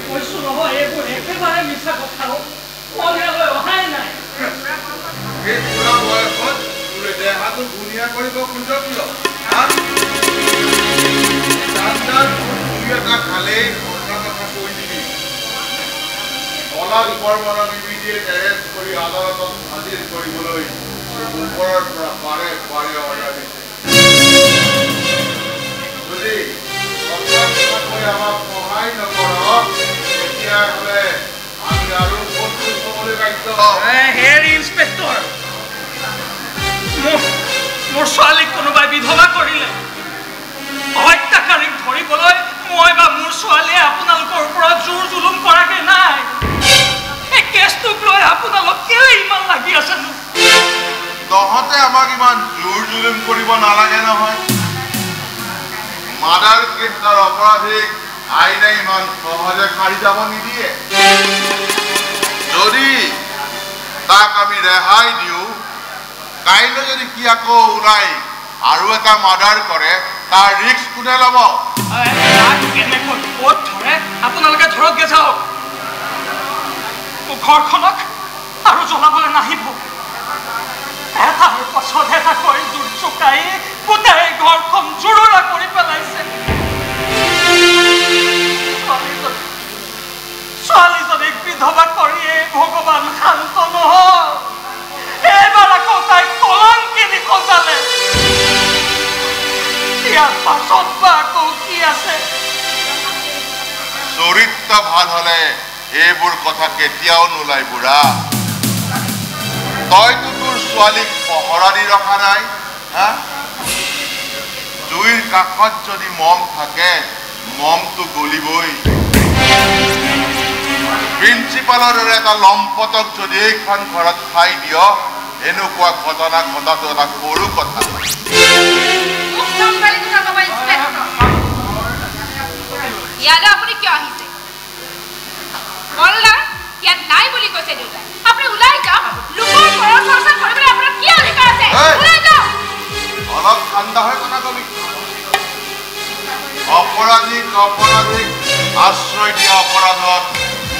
কৈছো নহয় এইবোৰ একেবাৰে মিছা কথা মই ইয়ালৈ অহাই নাই এই পুৰা বয়সত তোৰে দেহাটো ধুনীয়া কৰিব খোজ কিয় এটা খালেই কথা কৈ দিবি অলাল বৰ্মনৰ বিবিধিয়ে এৰেষ্ট কৰি আদালতত হাজিৰ কৰিবলৈ ওপৰৰ পৰা পাৰে পাৰে অৰ্ডাৰ দিছে যদি আমাক সহায় নকৰ তেতিয়াহ'লে আমি আৰু বস্তু ক'বলৈ বাধ্য হেৰি ইন্সপেক্টৰ মোৰ ছোৱালীক কোনোবাই বিধৱা কৰিলে হত্যাকাৰীক ধৰিবলৈ মই বা মোৰ ছোৱালীয়ে আপোনালোকৰ ওপৰত জোৰ জুলুম কৰাকে নাই এই কেছটোক লৈ আপোনালোক কেলে ইমান লাগি আছেনো তহঁতে আমাক ইমান জোৰ জুলুম কৰিব নালাগে নহয় মাৰ্ডাৰ কেছৰ অপৰাধীক আইনে ইমান সহজে সাৰি যাব নিদিয়ে যদি তাক আমি ৰেহাই দিওঁ কাইলৈ যদি কি আকৌ ওলাই আৰু এটা মাৰ্ডাৰ কৰে তাৰ ৰিস্ক কোনে ল'ব আপোনালোকে ধৰকগে যাওক ঘৰখনক আৰু জ্বলাবলৈ নাহিব এটাৰ পাছত এটা কৰি জোৰ চুকাই গোটেই ঘৰখন জোৰোৰা কৰি পেলাইছে ছোৱালীজনীক বিধৱা কৰিয়ে ভগৱান শান্ত নহল এইবাৰ আকৌ তাই কলংকিনী সজালে ইয়াৰ পাছত বা আকৌ কি আছে চৰিত্ৰ ভাল হলে এইবোৰ কথা কেতিয়াও নোলাই বুঢ়া তইতো তোৰ ছোৱালীক পহৰা দি ৰখা নাই হা জুইৰ কাষত যদি মম থাকে মমটো গলিবই প্ৰিন্সিপালৰ দৰে এটা লম্পটক যদি এইখন ঘৰত খাই দিয় এনেকুৱা ঘটনা ঘটাটো এটা সৰু কথা ইয়াত আপুনি কিয় আহিছে বলদা ইয়াত নাই বুলি কৈছে দেউতাই আপুনি ওলাই যাওক লোকৰ ঘৰৰ চৰ্চা কৰিবলৈ আপোনাৰ কি অধিকাৰ আছে ওলাই যাওক অলপ ঠাণ্ডা হৈ কথা কবি অপৰাধীক আশ্ৰয় দিয়া অপৰাধত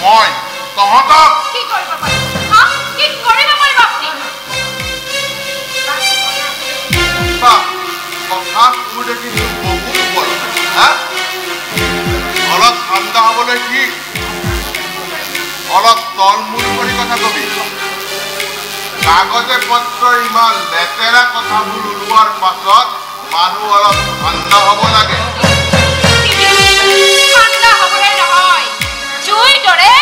মই তহঁতক কি কৰিব পাৰিম কি কৰিব পাৰিম আপুনি কথা শুনে কিন্তু বহুত বল হা অলপ ঠাণ্ডা হ'বলৈ কি অলপ তলমূল কৰি কথা কবি কাগজে পত্ৰ ইমান লেতেৰা কথাবোৰ ওলোৱাৰ পাছত মানুহ অলপ ঠাণ্ডা হ'ব লাগে ঠাণ্ডা হ'বলৈ নহয় জুইৰ দৰে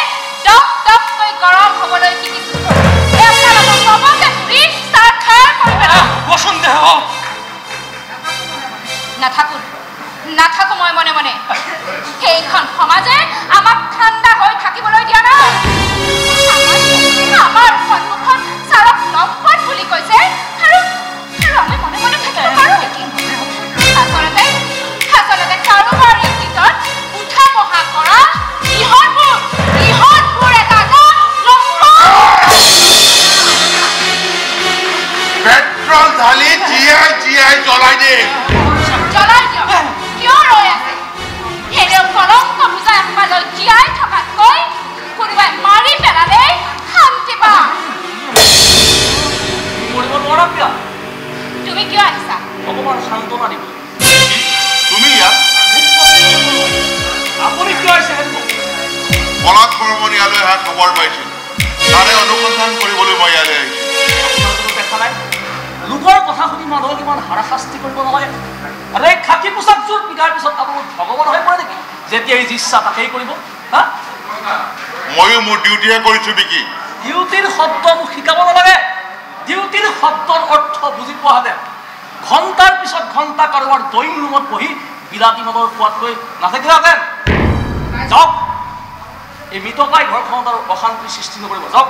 টপ টপকৈ গৰম হ'বলৈ শিকিছোঁ আপোনালোকক চবকে ধৰি চাহ খাই কৰি পেলাম বসন্দেহ নাথাকো মই মনে মনে সেইখন সমাজে আমাক ঠাণ্ডা হৈ থাকিবলৈ দিয়া নাই আমাৰ সন্মুখত চাৰক লম্পট বুলি কৈছে আৰু আমি মনে মনে থাকিব পাৰোঁ নেকি আচলতে কাৰোবাৰ ইংগিতত উঠা বহা কৰা ইহঁতবোৰ এটা পেট্ৰল ঢালি জীয়াই জ্বলাই দে কিয় ৰৈ আছে এনেও কলংক বুজাই সমাজত জীয়াই থকাতকৈ কোনোবাই মাৰি পেলালেই শান্তি পাম তুমি কিয় আহিছা অকমান সান্তনা দিব তুমি ইয়াত আপুনি কিয় আহিছে পলাশ বৰ্মন ইয়ালৈ অহা খবৰ পাইছিল তাৰে অনুসন্ধান কৰিবলৈ মই ইয়ালৈ আহিছোঁ দেখা নাই লোকৰ কথা শুনি মানুহক ইমান হাৰাশাস্তি কৰিব নালাগে আৰে খাকী পোচাকযোৰ পিন্ধাৰ পিছত আপোনালোক ভগৱান হৈ পৰে নেকি যেতিয়াই যি ইচ্ছা তাকেই কৰিব হা ময়ো মোৰ ডিউটিহে কৰিছোঁ বিকি ডিউটিৰ শব্দ মোক শিকাব নালাগে ডিউটিৰ শব্দৰ অৰ্থ বুজি পোৱাহেঁতেন ঘণ্টাৰ পিছত ঘণ্টা কাৰোবাৰ ড্ৰয়িং ৰুমত বহি বিলাতী মদৰ খোৱাতকৈ নাথাকিলেহেঁতেন যাওক এই মৃতপাই ঘৰখনত আৰু অশান্তিৰ সৃষ্টি নকৰিব যাওক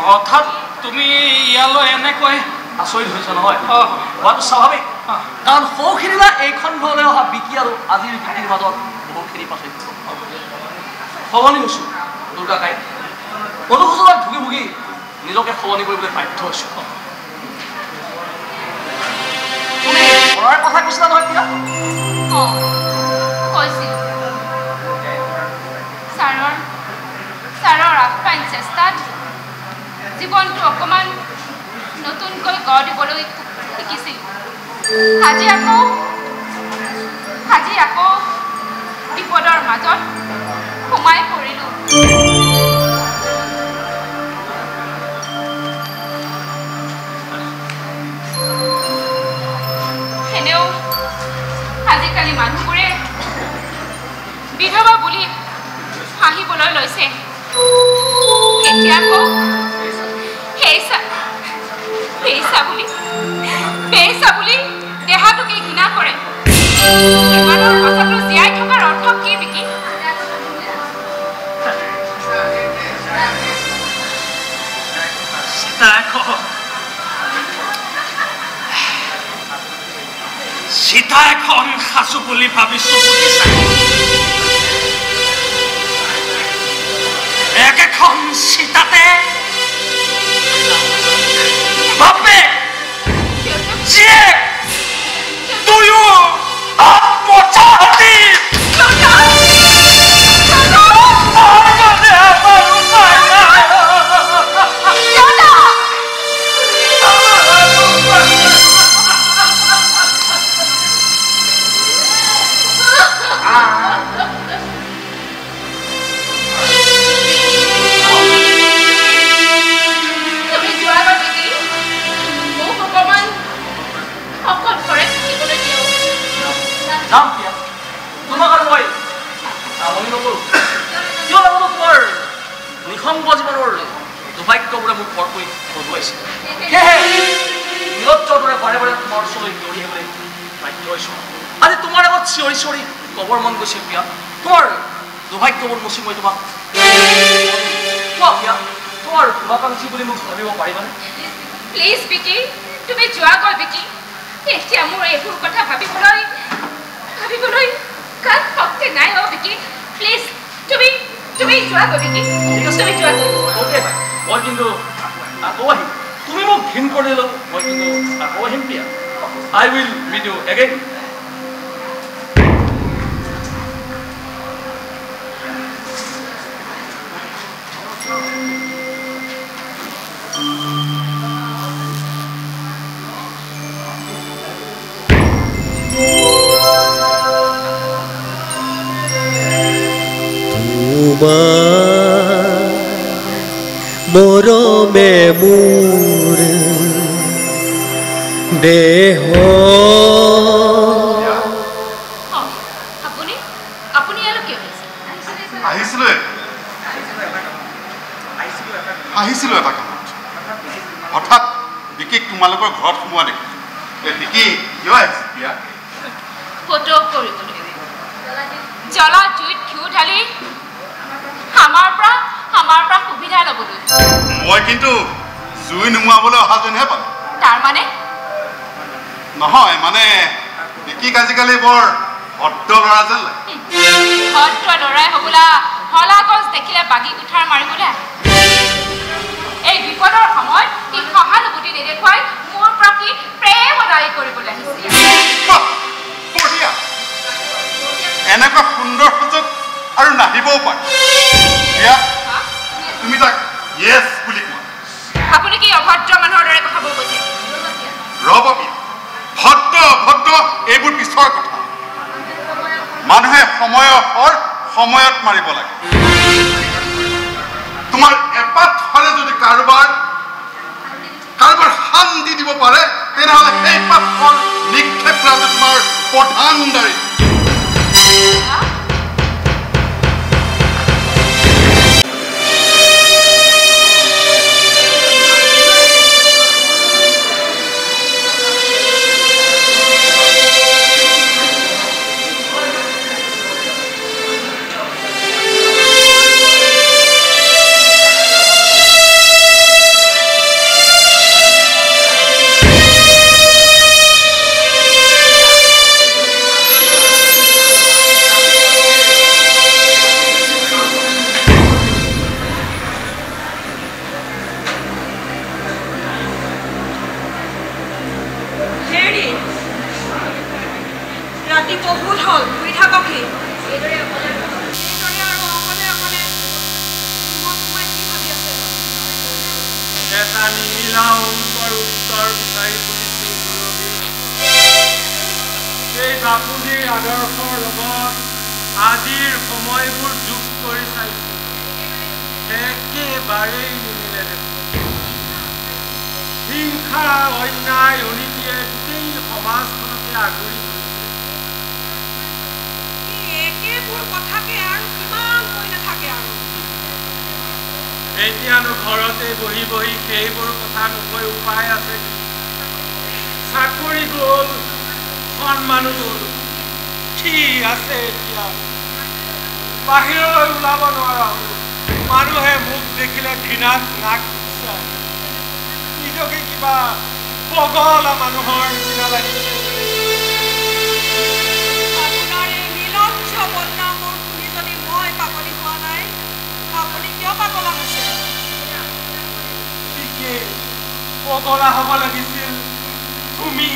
হঠাৎ তুমি ইয়ালৈ এনেকৈ আচৰিত হৈছে নহয় হোৱাটো স্বাভাৱিক কাৰণ সৌখিনিলা এইখন ঘৰলৈ অহা বিকি আৰু আজিৰ বিকিৰ মাজত বহুখিনি পাৰ্থক্য সলনি হৈছোঁ দুৰ্গা কাই অনুশোচনাত ভুগি নিজকে সলনি কৰিবলৈ বাধ্য হৈছোঁ তুমি ঘৰৰ কথা কৈছিলা নহয় এতিয়া কৈছিলোঁ ছাৰৰ আপ্ৰাণ চেষ্টাত জীৱনটো অকণমান নতুনকৈ গঢ় দিবলৈ শিকিছিলোঁ আজি আকৌ বিপদৰ মাজত সোমাই পৰিলোঁ এনেও আজিকালি মানুহবোৰে বিধৱা বুলি হাঁহিবলৈ লৈছে এতিয়া আকৌ বেইছা বুলি দেহাটোকে ঘৃণা কৰে ইমানৰ পাছতো জীয়াই থকাৰ অৰ্থ কি বিকি সীতা এখন সাঁচো বুলি ভাবিছো একেখন সীতাতে বাপে জীয়েক দুয়ো আত্মচাহী নিসংগ জীৱনৰ দুৰ্ভাগ্যবোৰে মোক ভৰ কৰি বজুৱাইছে সেয়েহে নিৰজ্জৰ দৰে বাৰে বাৰে তোমাৰ ওচৰলৈ দৌৰি আহিবলৈ বাধ্য হৈছোঁ আজি তোমাৰ আগত চিঞৰি চিঞৰি কবৰ মন গৈছে প্ৰিয়া তোমাৰ দুৰ্ভাগ্যবোৰ মুচি মই তোমাক কোৱা প্ৰিয়া তোমাৰ শুভাকাংক্ষী বুলি মোক ভাবিব পাৰিবানে প্লিজ বিকি তুমি যোৱাগৈ বিকি এতিয়া মোৰ এইবোৰ কথা ভাবিবলৈ কাল শক্তি নাই বিকি প্লিজ তুমি যোৱাগৈ বিকি ঠিক আছে তুমি যোৱাগৈ অ'কে মই কিন্তু আকৌ আহিম তুমি মোক ঘিণ কৰিলেও মই কিন্তু আকৌ আহিম প্ৰিয়া আই উইল মিট ইউ এগেইন মৰমে মোৰ দেহ আপুনি ইয়ালৈ আহিছিলোঁ এটা কামত হঠাৎ বিকিক তোমালোকৰ ঘৰত সোমোৱা দেখি বিকি কিয় আহিছে বিয়া ফটো কৰিবলৈ জ্বলা জুইত ঘিউ ঢালি আমাৰ পৰা সুবিধা ল'বলৈ মই কিন্তু জুই নুমুৱাবলৈ অহা যেনহে পালোঁ তাৰমানে নহয় মানে বিকিক আজিকালি বৰ ভদ্ৰ ল'ৰা যেন লাগে ভদ্ৰ ল'ৰাই হ'বলা হলা গছ দেখিলে বাগি কুঠাৰ মাৰিবলৈ এই বিপদৰ সময়ত সি সহানুভূতি নেদেখুৱাই মোৰ প্ৰতি প্ৰেম আদায় কৰিবলৈ আহিছিল এনেকুৱা সুন্দৰ সুযোগ আৰু নাহিবও পাৰে তুমি তাক য়েছ বুলি কোৱা আপুনি কি অভদ্ৰ মানুহৰ দৰে কথাবোৰ কৈছে ৰ'ব বিয়া ভদ্ৰ অভদ্ৰ এইবোৰ পিছৰ কথা মানুহে সময়ত মাৰিব লাগে তোমাৰ এপাত ফলে যদি কাৰোবাৰ শান্তি দিব পাৰে তেনেহ'লে সেই পাত ফল নিক্ষেপ কৰাটো তোমাৰ প্ৰধান দায়িত্ব হ'ল শুই থাকক সি এইদৰে আৰু অকলে অকলে মন সোমাই কি ভাবি আছে এটা নিমিলা অংকৰ উত্তৰ বিচাৰি ফুৰিছো এই বাপুজীৰ আদৰ্শৰ লগত আজিৰ সময়বোৰ যোগ কৰি চাইছো একেবাৰেই নিমিলে দেখোন হিংসা অন্যায় অনীতিয়ে গোটেই সমাজখনতে আগুৰি ধৰিছে একেবোৰ কথাকে আৰু কিমান কৈ নাথাকে আৰু এতিয়ানো ঘৰতে বহি বহি সেইবোৰ কথা নকৈ উপায় আছে কি চাকৰি গ'ল সন্মানো গ'ল কি আছে এতিয়া বাহিৰলৈ ওলাব নোৱাৰা হ'ল মানুহে মোক দেখিলে ঘৃণাত নাক কুচায় নিজকে কিবা পগলা মানুহৰ নিচিনা লাগিছে আপোনাৰ এই নীলঞ্চ বদনামৰ শুনি যদি মই পাগলী হোৱা নাই আপুনি কিয় পাগলা হৈছে ঠিকেই পগলা হ'ব লাগিছিল তুমি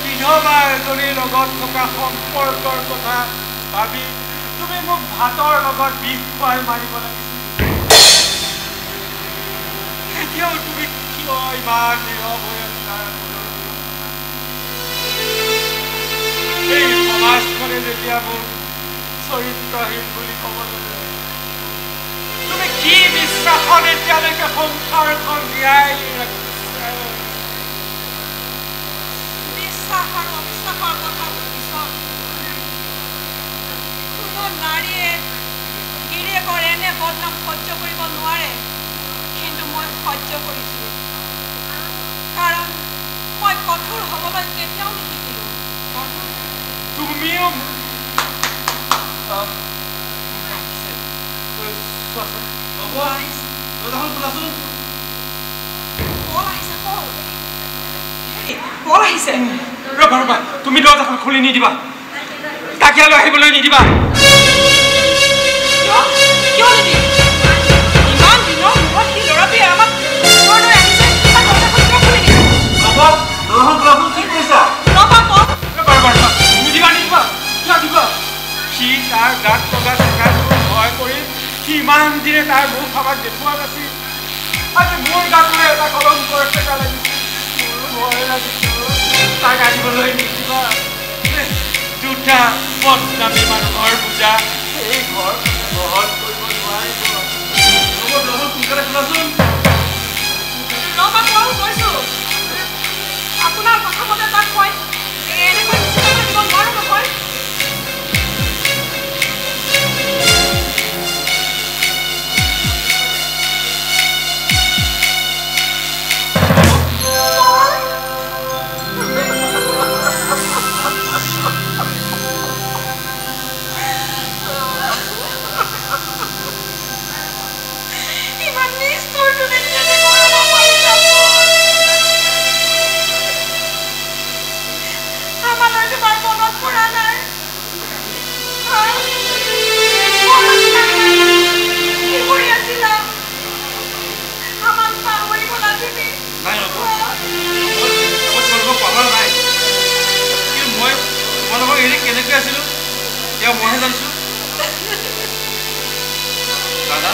বিধৱা এজনীৰ লগত থকা সম্পৰ্কৰ কথা ভাবি তুমি মোক ভাতৰ লগত বিষ খুৱাই মাৰিব লাগিছিল এতিয়াও তুমি কিয় ইমান নীৰৱ হৈ আছা এই সমাজখনে যেতিয়া মোক চৰিত্ৰহীন বুলি ক'ব লাগে তুমি কি বিশ্বাসত এতিয়ালৈকে সংসাৰখন জীয়াই ৰাখিছা বিশ্বাস আৰু অবিশ্বাসৰ কথা পিছত কোনো নাৰীয়ে গিৰিয়েকৰ এনে বদনাম সহ্য কৰিব নোৱাৰে কিন্তু মই সহ্য কৰিছোঁ কাৰণ মই কঠোৰ হ'বলৈ কেতিয়াও নিশিকিলোঁ তুমিও কল আহিছে ৰবা ৰবা তুমি দৰজাখন খুলি নিদিবা তাকে আহিবলৈ নিদিবা কিয় নিদিম ইমান দিনৰ মূৰত সি ল'ৰাটোৱে আমাক ঘৰলৈ আহিছে তাৰ দৰজাখন কিয় খুলি দিম ৰবা কওক নিদিবা নিদিবা কিয় দিবা সি তাৰ গাত লগা চেকাবোৰ ভয় কৰি সি ইমান দিনে তাৰ মুখ আমাক দেখুওৱা নাছিল আজি মোৰ গাটোৱে এটা কলংকৰ চেকা লাগিছিল মোৰো ভয় লাগিছিল তাক আহিবলৈ নিদিবা দুটা বদনামী মানুহৰ পূজা এই ঘৰ বহল কৰিব নোৱাৰিব সোনকালে খোলাচোন ৰবা কল কৈছোঁ আপোনাৰ কথা মতে তাক কয় এনেকৈ নিশ্চিত কৰিব নোৱাৰোঁ নহয় কেনেকৈ আছিলো এতিয়া মইহে জানিছো দাদা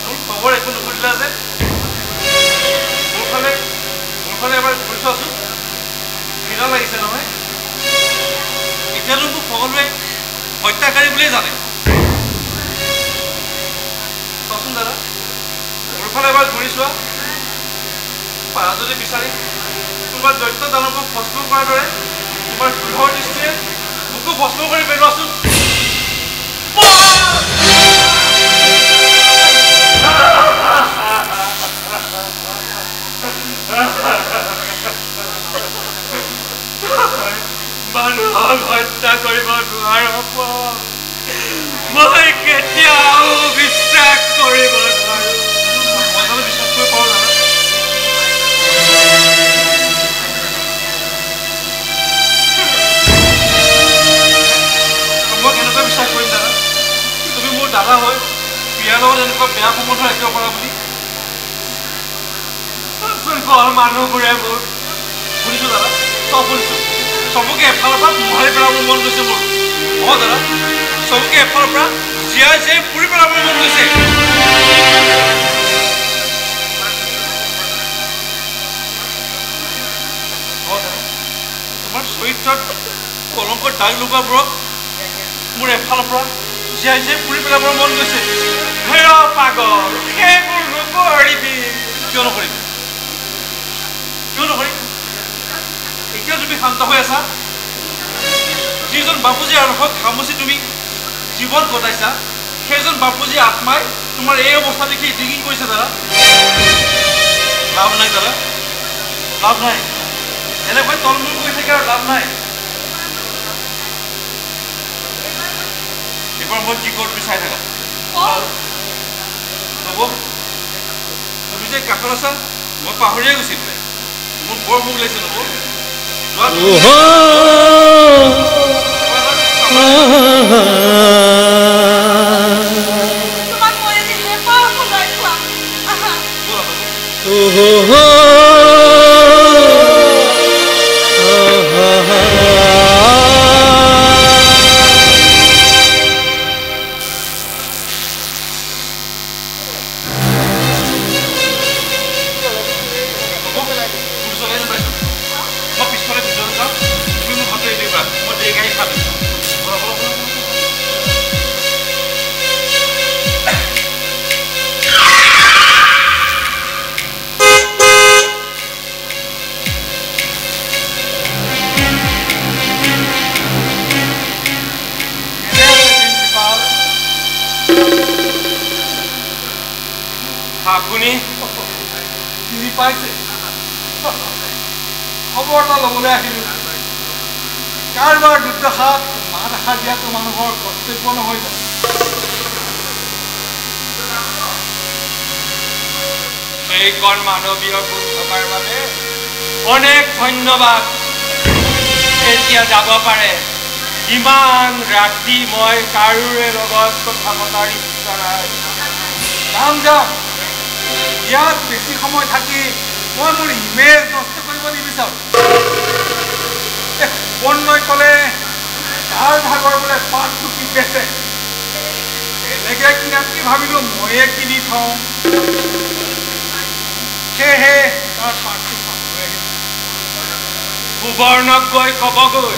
মোৰ খবৰ একো নুসুধিলা যে মোৰ ফালে এবাৰ ঘূৰি চোৱাচোন ঘৃণা লাগিছে নহয় এতিয়াতো মোক সকলোৱে হত্যাকাৰী বুলিয়ে জানে চোৱাচোন দাদা মোৰ ফালে এবাৰ ঘূৰি চোৱা পাৰা যদি বিচাৰি তোমাৰ দৈত্য দানৱক ভস্ম কৰাৰ দৰে তোমাৰ দৃঢ় দৃষ্টিৰে মোকো ভস্ম কৰি পেলোৱাচোন মানুহক হত্যা কৰিব নোৱাৰো মই কেতিয়াও বিশ্বাস কৰিব নোৱাৰো মই বিশ্বাস কৰিব পাৰো না মই কেনেকৈ বিশ্বাস কৰিম দাদা তুমি মোৰ দাদা হয় বিয়াৰ লগত এনেকুৱা বেয়া সম্বন্ধ ৰাখিব পাৰা বুলি মানুহবোৰে মোক শুনিছোঁ দাদা চব শুনিছোঁ চবকে এফালৰ পৰা মোহাৰি পেলাব মন গৈছে মোৰ অঁ দাদা চবকে এফালৰ পৰা জীয়াই জীয়াই পুৰি পেলাব মন গৈছে তোমাৰ চৰিত্ৰত কলংকৰ দাগ লগোৱাবোৰক মোৰ এফালৰ পৰা জীয়াই জীয়াই পুৰি পেলাবৰ মন গৈছে হেৰ পাগল সেইবোৰ নকৰিবি কিয় নকৰিবি এতিয়া তুমি শান্ত হৈ আছা যিজন বাপুজীৰ আদৰ্শক খামুচি তুমি জীৱন কটাইছা সেইজন বাপুজীৰ আত্মাই তোমাৰ এই অৱস্থা দেখি ডিঙি কৰিছে দাদা লাভ নাই দাদা লাভ নাই এনেকৈ তলমূল কৰি থাকে আৰু লাভ নাই এইবাৰ মই কি কৰোঁ তুমি চাই থাকা হ'ব তুমি যে কাষত আছা মই পাহৰিয়ে গৈছিলোঁ মোৰ বৰ ভোক লাগিছে নব আপুনি চিনি পাইছে খবৰ এটা ল'বলৈ আহিলোঁ কাৰোবাৰ দুৰ্দশাত মাত এষাৰ দিয়াটো মানুহৰ কৰ্তব্য নহয় জানো এইকণ মানৱীয় গুণ থকাৰ বাবে অনেক ধন্যবাদ এতিয়া যাব পাৰে ইমান ৰাতি মই কাৰোৰে লগত কথা পতাৰ ইচ্ছা নাই যাম ইয়াত বেছি সময় থাকি মই মোৰ ইমেজ নষ্ট কৰিব নিবিচাৰোঁ বৰ্ণই ক'লে তাৰ ভাগৰ বোলে পাতটো কি বেচে এনেকৈ কিনাতকৈ ভাবিলোঁ ময়ে কিনি থওঁ সেয়েহে তাৰ পাতটো পাবলৈ আহিছোঁ সুবৰ্ণক গৈ ক'বগৈ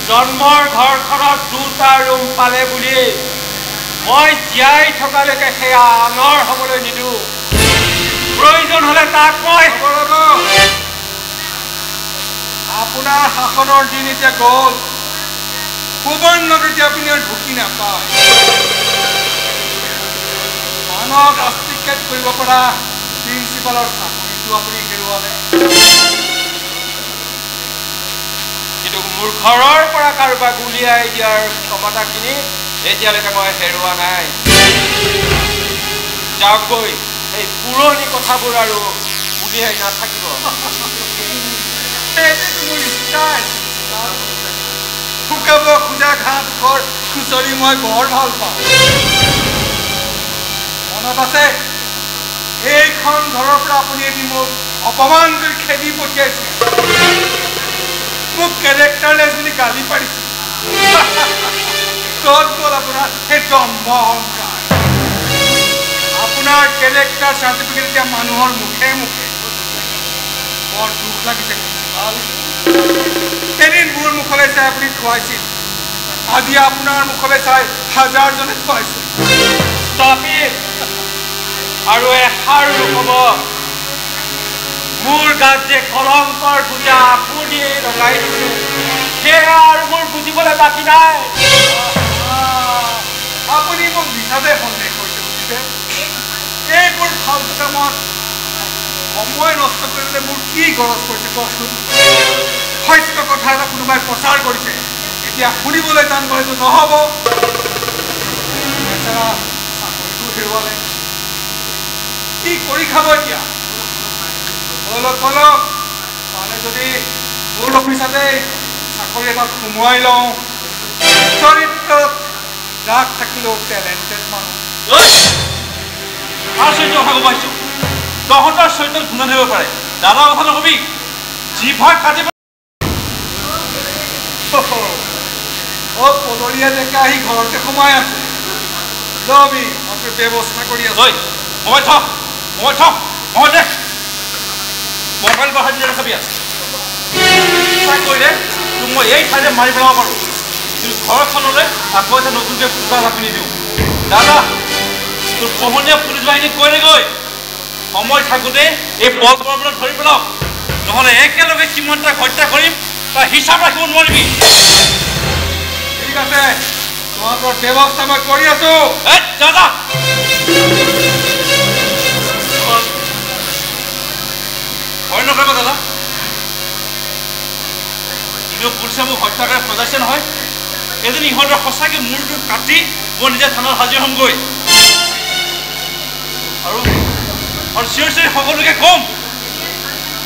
জন্মৰ ঘৰখনত দুটা ৰুম পালে বুলি মই জীয়াই থকালৈকে সেয়া আনৰ হ'বলৈ নিদিওঁ প্ৰয়োজন হ'লে তাক মই আপোনাৰ শাসনৰ দিন এতিয়া গ'ল সুবৰ্ণক এতিয়া আপুনি আৰু ঢুকি নাপায় মানুহক আস্তিকেট কৰিব পৰা প্ৰিন্সিপালৰ চাকৰিটো আপুনি হেৰুৱালে কিন্তু মোৰ ঘৰৰ পৰা কাৰোবাক উলিয়াই দিয়াৰ ক্ষমতাখিনি এতিয়ালৈকে মই হেৰুৱা নাই যাওক গৈ এই পুৰণি কথাবোৰ আৰু উলিয়াই নাথাকিব শুকাব খোজা ঘাঁহডোখৰ খুচৰি মই বৰ ভাল পাওঁ মনত আছে এইখন ঘৰৰ পৰা আপুনি এদিন মোক অপমান কৰি খেদি পঠিয়াইছিল মোক কেৰেক্টাৰলেছ বুলি গালি পাৰিছিল ক'ত গ'ল আপোনাৰ সেই জন্ম অহংকাৰ আপোনাৰ কেৰেক্টাৰ চাৰ্টিফিকেট এতিয়া মানুহৰ মুখে মুখে বৰ দুখ লাগিছে এদিন মোৰ মুখলৈ চাই আপুনি খুৱাইছিল আজি আপোনাৰ মুখলৈ চাই হাজাৰজনে খুৱাইছে আৰু এষাৰ নক'ব মোৰ গাত যে কলংকৰ পূজা আপুনিয়ে লগাই দিছে সেয়া আৰু মোৰ বুজিবলৈ বাকী নাই আপুনি মোক মিছাতে সন্দেহ কৰিছে বুজিছে এইবোৰ ফাল্টু কামত সময় নষ্ট কৰিলে মোৰ কি গৰজ কৰিছে কওকচোন সত্য কথা এটা কোনোবাই প্ৰচাৰ কৰিছে এতিয়া শুনিবলৈ টান কৰিলে নহ'ব চাকৰিটো হেৰুৱালে কি কৰি খাব এতিয়া বলক মানে যদি মোৰ অফিচতে চাকৰি এটাত সোমোৱাই লওঁ চৰিত্ৰত দাগ থাকিলেও টেলেণ্টেড মানুহ চৰিত্ৰ কথা ক'ব আহিছোঁ তহঁতৰ চৰিত্ৰত গুণ ধৰিব পাৰে দাদা কথা নকবি জিভা কাটিব পদৰীয়া ডেকা আহি ঘৰতে সোমাই আছে লবি মই ব্যৱস্থা কৰি আছো মই থ মই দে মোবাইল বহাই দিলে খাবি কৰিলে তোক মই এই ঠাইতে মাৰি পেলাব পাৰোঁ কিন্তু ঘৰখনলৈ আকৌ এটা নতুনকৈ পূজা ৰাখি দিওঁ দাদা তোৰ পোহনীয়া পুলিচ বাহিনী কৈগৈ সময় থাকোঁতে এই বল পৰ্বত ধৰি পেলাওক নহ'লে একেলগে কিমান তাক হত্যা কৰিম তই হিচাপ ৰাখিব নোৱাৰিবি ঠিক আছে তোমাকৰ ব্যৱস্থা মই কৰি আছো দাদা ভয় নকৰিব দাদা কিন্তু পুলিচে মোক হত্যা কৰি সজাইছে নহয় এদিন ইহঁতৰ সঁচাকৈ মূৰটো কাটি মই নিজে থানাত হাজিৰ হ'মগৈ আৰু চিঞৰি চিঞৰি সকলোকে কম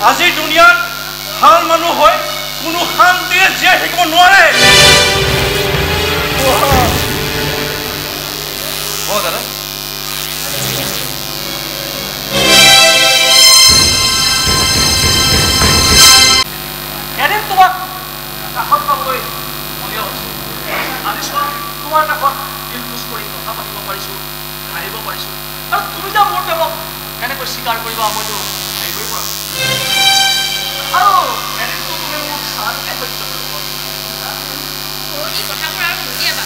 আজিৰ দুনিয়াত ভাল মানুহ হৈ কোনো শান্তিৰে জীয়াই থাকিব নোৱাৰে দাদা এদিন তোমাক কাষত পাবলৈ মনীয় হৈছোঁ আজি চোৱা তোমাৰ কাষত দিল খোজ কৰি কথা পাতিব পাৰিছোঁ হাঁহিব পাৰিছোঁ আৰু তুমি যে মোৰ প্ৰেমক কেনেকৈ স্বীকাৰ কৰিবা মইতো ভাবিবই পৰা আৰু এদিনটো তুমি মোক চালকে সত্য কৰিব কথাবোৰ আৰু নুলিয়াবা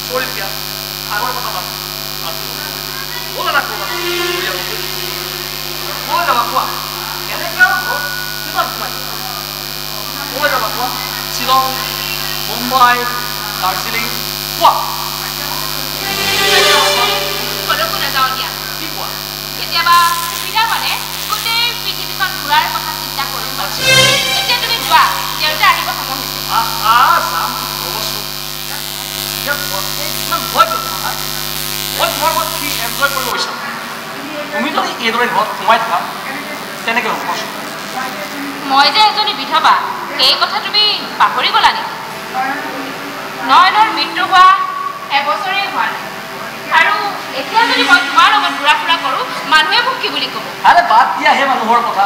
চৰি দিয়া আগৰ কথা পাত ব'লা না ক'ৰবাত ক'লৈ যাবা কোৱা কেনেকৈ আৰু ঘৰত কিমান সোমাই ক'লৈ যাবা কোৱা শ্বিলং মুম্বাই দাৰ্জিলিং কোৱা কলৈকো নাযাওঁ দিয়া কি কোৱা কেতিয়াবা সুবিধা পালে গোটেই পৃথিৱীখন ঘূৰাৰ কথা চিন্তা কৰিম এতিয়া তুমি যোৱা দেউতা আহিব সময় হৈছে যাম ৰ'বচোন ইমান ভয় কথা মই তোমাৰ ঘৰত কি এনজয় কৰিব বিচাৰোঁ তুমি যদি এইদৰে ঘৰত সোমাই থাকা তেনেকৈ হ'ব মই যে এজনী বিধৱা এই কথা তুমি পাহৰি গ'লা নেকি নয়নৰ মৃত্যু হোৱা এবছৰেই হোৱা নাই আৰু এতিয়া যদি মই তোমাৰ লগত ঘূৰা ফুৰা কৰোঁ মানুহে মোক কি বুলি ক'ব আৰে বাদ দিয়া সেই মানুহৰ কথা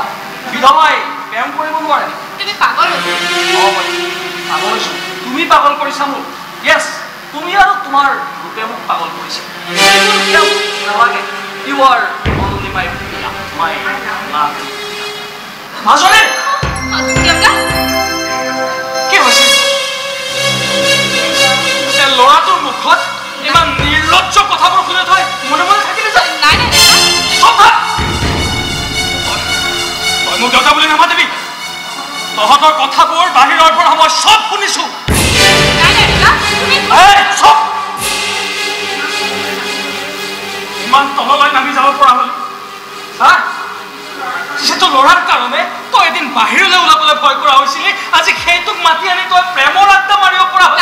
বিধৱাই প্ৰেম কৰিব নোৱাৰে তুমি পাগল হৈছা পাগল হৈছোঁ তুমি পাগল কৰিছা মোক য়েছ তুমি আৰু তোমাৰ ৰূপে মোক পাগল কৰিছা নালাগে ইউ আৰ অনলি মাই লাভ মাজনী কি হৈছে ল'ৰাটোৰ মুখত ইমান নিৰ্লজ্জ কথাবোৰ শুনি থৈ মনে মনে থাকিলে যায় নাই নাই তই মোক দেউতা বুলি নামাতিবি তহঁতৰ কথাবোৰ বাহিৰৰ পৰা মই চব শুনিছো ইমান তললৈ নামি যাব পৰা হ'ল যিটো ল'ৰাৰ কাৰণে তই এদিন বাহিৰলৈ ওলাবলৈ ভয় কৰা হৈছিলি আজি সেইটোক মাতি আনি তই প্ৰেমৰ আড্ডা মাৰিব পৰা হ'ল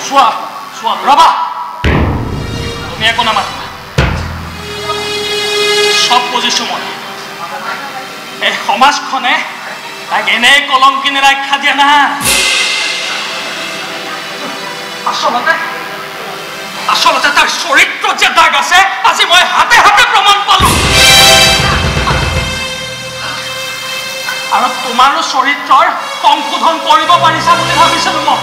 চোৱা ৰবা তুমি একো নামাতিবা চব বুজিছো মই এই সমাজখনে তাক এনেই কলংকিনীৰে আখ্যা দিয়া নাই আচলতে তাৰ চৰিত্ৰত যে দাগ আছে আজি মই হাতে হাতে প্ৰমাণ পালো আৰু তোমাৰো চৰিত্ৰৰ সংশোধন কৰিব পাৰিছা বুলি ভাবিছিলো মই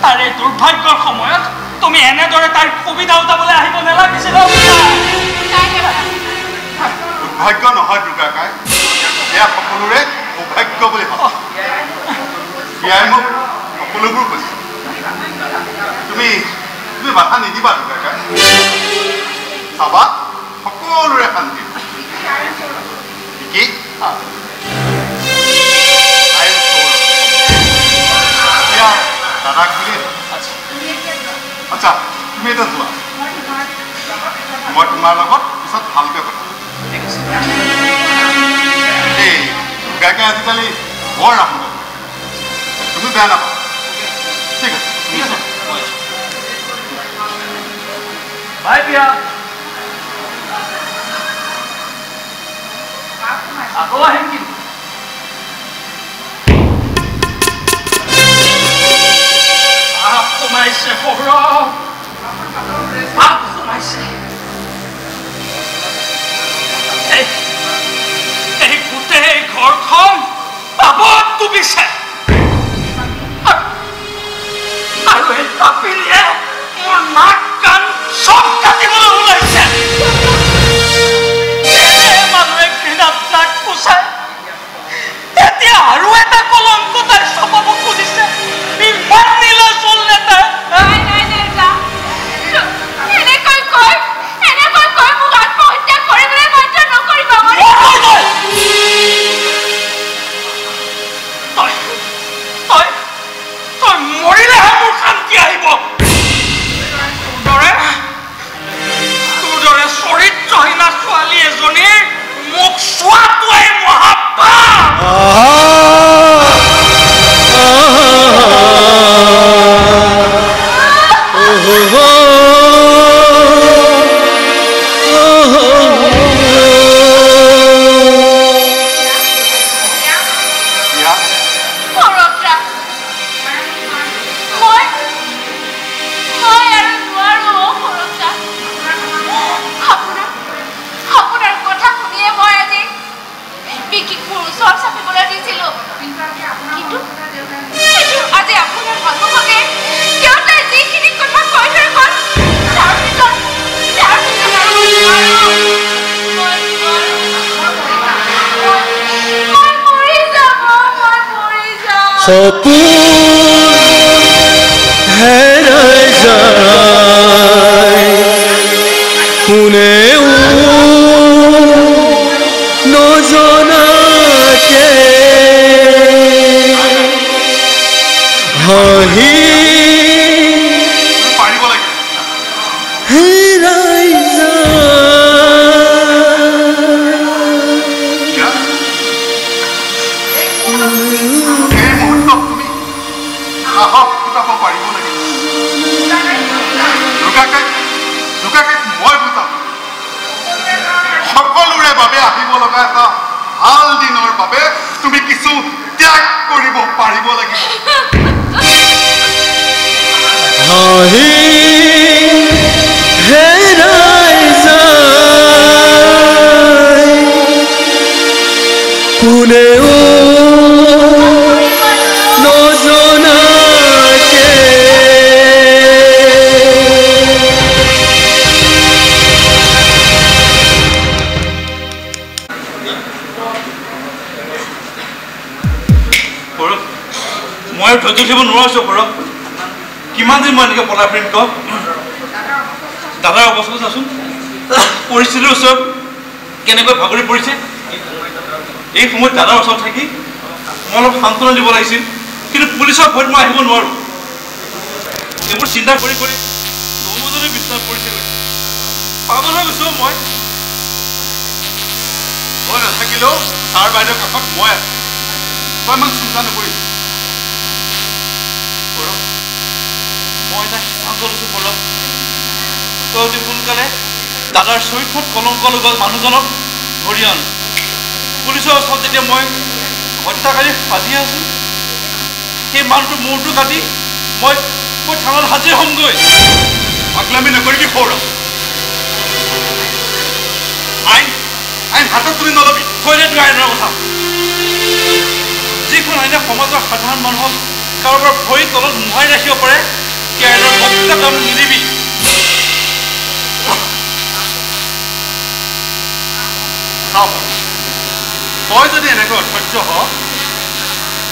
তাইৰ এই দুৰ্ভাগ্যৰ সময়ত তুমি এনেদৰে তাইৰ সুবিধা উঠাবলৈ আহিব নালাগিছিল দুৰ্ভাগ্য নহয় দুৰ্গাকাই এয়া সকলোৰে সৌভাগ্য বুলি ভাবো ইয়াই মোক সকলোবোৰ কৈছে তুমি বাধা নিদিবা দুৰ্গাকাই চাবা সকলোৰে শান্তি কি দাদাক বুলি আচ্ছা তুমি এটা যোৱা মই তোমাৰ লগত পিছত ভালকৈ কথা এই দুৰ্গাকে আজিকালি বৰ ৰাখোঁ তুমি বেয়া নাপাবা ঠিক আছে বাই বিয়া আকৌ আহিম কিন্তু সোমাইছে সৌৰভ পাপ সোমাইছে এই গোটেই ঘৰখন পাপত ডুবিছে আৰু এই পাপীয়ে মোৰ নাক কাণ চব কাটিবলৈ ওলাইছে মানুহে ঘৃণাত নাক কোচায় এতিয়া আৰু এটা কলংক তাই চপাব খুজিছে ইমান নীলা চল নেতা সপোন হেৰাই যায় কোনেও নজনাকে হাঁহি হেৰাই সকলোৰে বাবে আহিব লগা এটা ভাল দিনৰ বাবে তুমি কিছু ত্যাগ কৰিব পাৰিব লাগিব হাঁহি হেৰাই যায় কোনেও নজনাকে মই ধৈৰ্য ধৰিব নোৱাৰিছো ঘৰত কিমান দিন মই এনেকৈ পলাই ফুৰিম কওক দাদাৰ অৱস্থা চাচোন পৰিস্থিতিৰ ওচৰত কেনেকৈ ভাগৰি পৰিছে এই সময়ত দাদাৰ ওচৰত থাকি মই অলপ সান্তনা দিব লাগিছিল কিন্তু পুলিচৰ ভয়ত মই আহিব নোৱাৰো এইবোৰ চিন্তা কৰি কৰি নমজনে বিশ্বাস কৰিছে পাগল হৈ গৈছো মই নাথাকিলেও তাৰ বাইদেউৰ কাষত মই আছো তই ইমান চিন্তা নকৰিবি মই এটা সিদ্ধান্ত লৈছো পলক তই অতি সোনকালে দাদাৰ চৰিত্ৰত কলংক লগা মানুহজনক ধৰি আন পুলিচৰ ওচৰত যেতিয়া মই হত্যাকাৰী সাজি আছো সেই মানুহটোৰ মূৰটো কাটি মই থানাত হাজিৰ হ'মগৈ পাগলামি নকৰিবি সৌৰভ আইন হাতত তুলি নলবি কৈ দে তোৰ আইনৰ কথা যিখন আইনে সমাজৰ সাধাৰণ মানুহক কাৰোবাৰ ভৰিৰ তলত মোহাই ৰাখিব পাৰে সেই আইনৰ বক্তা কাম নিদিবি তই যদি এনেকৈ অধৈৰ্য হ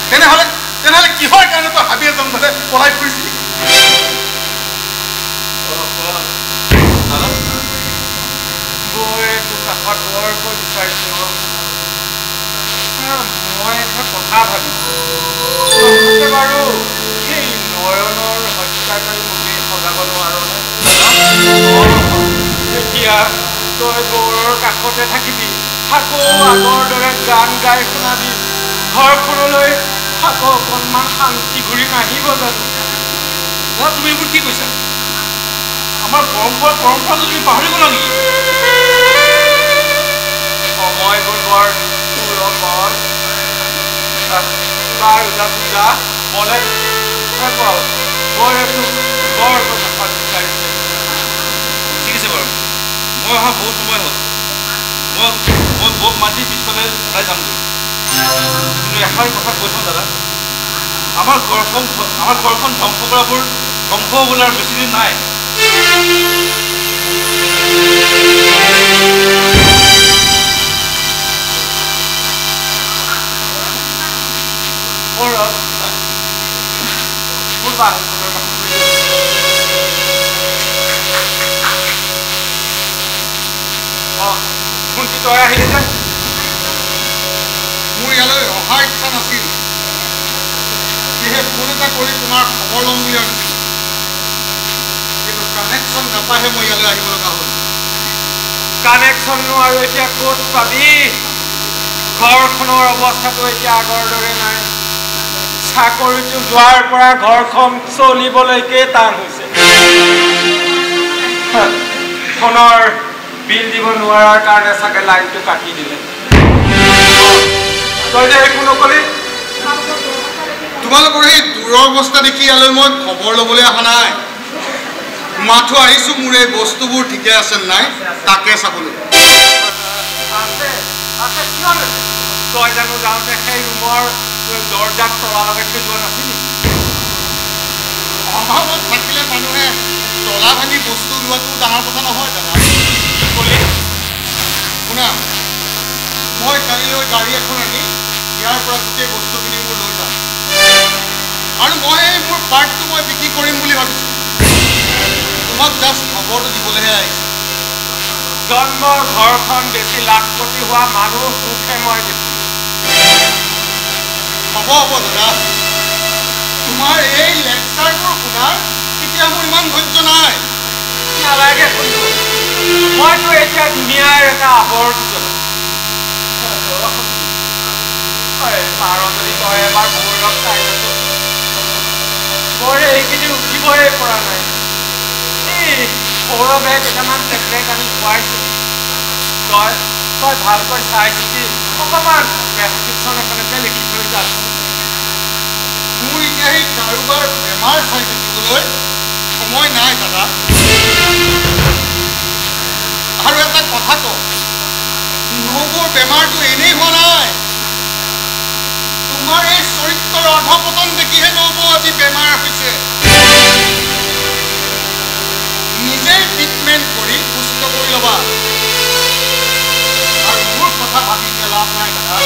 তেনেহ'লে কিহৰ কাৰণে তই হাবিয়ে জংঘলে পলাই ফুৰিছিলি কাষত বৰকৈ বিচাৰিছো মই এটা কথা ভাবিছো বাৰু সেই নয়নৰ হত্যাকাৰী মুখে সজাব নোৱাৰোনে এতিয়া তই গৌৰৰ কাষতে থাকিবি আকৌ আগৰ দৰে গান গাই শুনাবি ঘৰখনলৈ আকৌ অকণমান শান্তি ঘূৰি নাহিব জানো তুমি এইবোৰ কি কৈছা আমাৰ পৰম্পৰাটো তুমি পাহৰি গ'লা নেকি সময়বোৰ বৰ বাৰু যা বলে মই এইটো বৰ বিচাৰিছে মই অহা বহুত সময় হ'ল মই বৌক মাতি পিছফালে ওলাই যামগৈ কিন্তু এষাৰ কথা কৈ থওঁ দাদা আমাৰ ঘৰখন ধ্বংস কৰাবোৰ ধ্বংস হ'বলৈ আৰু বেছিদিন নাই তই আহিলি যে মোৰ ইয়ালৈ অহাৰ ইচ্ছা নাছিল সেয়েহে ফোন এটা কৰি তোমাৰ খবৰ ল'ম বুলি ভাবিছিলোঁ কিন্তু কানেকশ্যন নাপায়হে মই ইয়ালৈ আহিব লগা হ'ল কানেকশ্যননো আৰু এতিয়া ক'ত পাবি ঘৰখনৰ অৱস্থাটো এতিয়া আগৰ দৰে নাই চাকৰিটো যোৱাৰ পৰা ঘৰখন চলিবলৈকে টান হৈছে ফোনৰ বিল দিব নোৱাৰাৰ কাৰণে চাগে লাইনটো কাটি দিলে তই যে একো নকলি তোমালোকৰ এই দূৰৰ অৱস্থা দেখি ইয়ালৈ মই খবৰ ল'বলৈ অহা নাই মাথো আহিছোঁ মোৰ এই বস্তুবোৰ ঠিকে আছে নাই তাকে চাবলৈ তই জানো যাওঁতে সেই ৰুমৰ দৰজাত তলা লগাই থৈ যোৱা নাছিলি অভাৱত থাকিলে মানুহে তলা ভাঙি বস্তু লোৱাটো ডাঙৰ কথা নহয় দাদা কলি শুনা মই কালিলৈ গাড়ী এখন আনি ইয়াৰ পৰা গোটেই বস্তুখিনি মোৰ লৈ যাম আৰু মই মোৰ পাৰ্টটো মই বিক্ৰী কৰিম বুলি ভাবিছোঁ তোমাক জাষ্ট খবৰটো দিবলৈহে আহিছোঁ জন্মৰ ঘৰখন বেছি লাখপতি হোৱা মানুহ সুখে মই দেখিছোঁ হ'ব দাদা তোমাৰ এই লেকচাৰবোৰ শুনাৰ এতিয়া মোৰ ইমান ধৈৰ্য নাই নালাগে শুনিব মইতো এতিয়া ধুনীয়াৰ এটা আৱৰ্জন পাৰজনী তই এবাৰ মোৰ লগ চাই আছো মই এইকেইদিন উঠিবই পৰা নাই এই সৌৰভে কেইটামান টেবলেট আনি খুৱাইছো তই ভালকৈ চাই চিতি অকণমান প্ৰেছক্ৰিপশ্যন এখনকে লিখি থৈ যা মোৰ এতিয়া সেই কাৰোবাৰ বেমাৰ চাই থাকিবলৈ সময় নাই দাদা আৰু এটা কথা কওঁ নবৌৰ বেমাৰটো এনেই হোৱা নাই তোমাৰ এই চৰিত্ৰৰ অধপতন দেখিহে নবৌ আজি বেমাৰ হৈছে নিজেই ট্ৰিটমেণ্ট কৰি সুস্থ কৰি ল'বা আৰু মোৰ কথা ভাবি লাভ নাই দাদা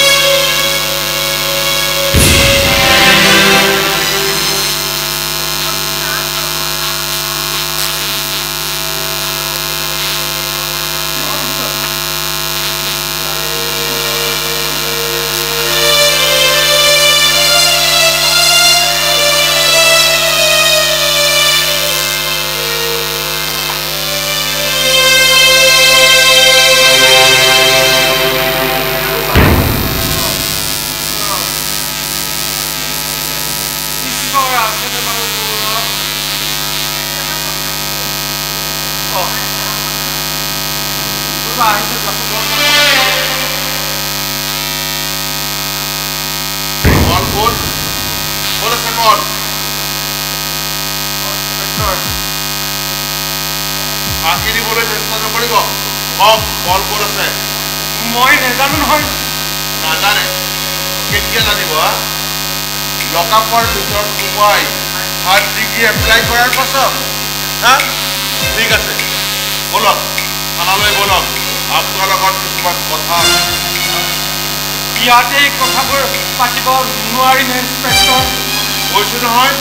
মই নেজানো নহয় নাজানে কেতিয়া জানিব লকআপৰ ভিতৰত সোমাই 3rd ডিগ্ৰী এপ্লাই কৰাৰ পাছত ঠিক আছে বলক থানালৈ বলক আপোনাৰ লগত কিছুমান কথা ইয়াতে এই কথাবোৰ পাতিব নোৱাৰিম ইন্সপেক্টৰ কৈছোঁ নহয়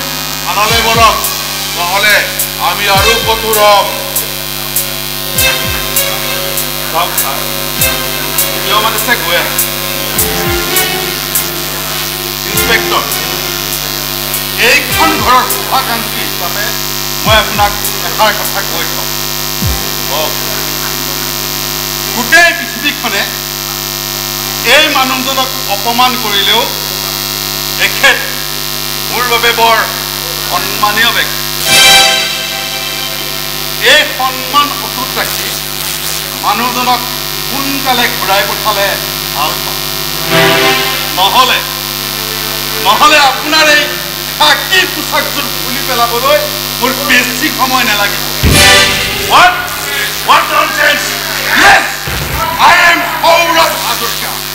থানালৈ বলক নহ'লে আমি আৰু কঠোৰ হ'ম কিয় মাতিছে গৈ আছে ইন্সপেক্টৰ এইখন ঘৰৰ শুভাকাংক্ষী হিচাপে মই আপোনাক এষাৰ কথা কৈ থওঁ গোটেই পৃথিৱীখনে এই মানুহজনক অপমান কৰিলেও এখেত মোৰ বাবে বৰ সন্মানীয় ব্যক্তি এই সন্মান অটুট ৰাখি মানুহজনক সোনকালে ঘূৰাই পঠালে ভাল পাওঁ নহ'লে আপোনাৰ এই খাকী পোচাকযোৰ খুলি পেলাবলৈ মোৰ বেছি সময় নালাগিব What nonsense! Yes! I am Saurabh Bhadurja.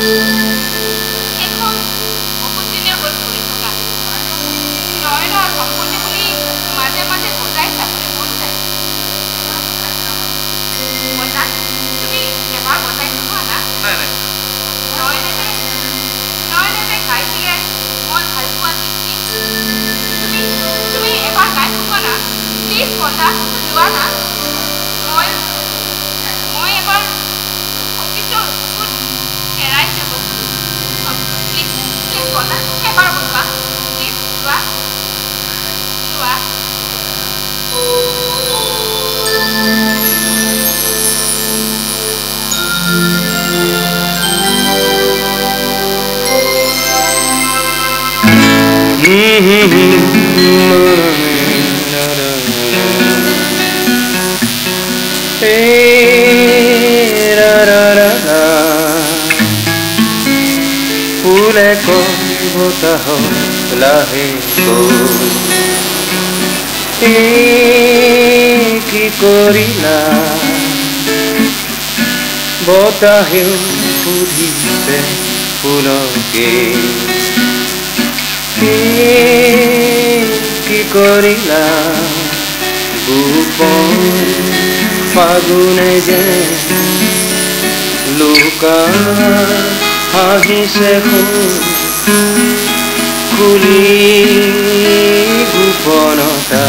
এখন বহুত দিনে হ'ল পৰি থকা নয়নৰ সম্পত্তি বুলি মাজে মাজে বজাই চাবলৈ মন যায় বজা তুমি এবাৰ বজাই নোহোৱা না নয়নে যে গাইছিলে মই ভাল পোৱা গীতটি তুমি এবাৰ গাই শুনোৱা না প্লিজ বজা লোৱা না মই এবাৰ সংগীতৰ বহুত হেৰাই যাব প্লিজ বজা এবাৰ বজোৱা প্লিজ লোৱা ফুলে বতাহ লাহে কি কৰিলা বতাহেও সুধিছে ফুলকে কি কৰিলা গোপন ফাগুনে যে লুকা হাঁহিছে খুলি গোপনতা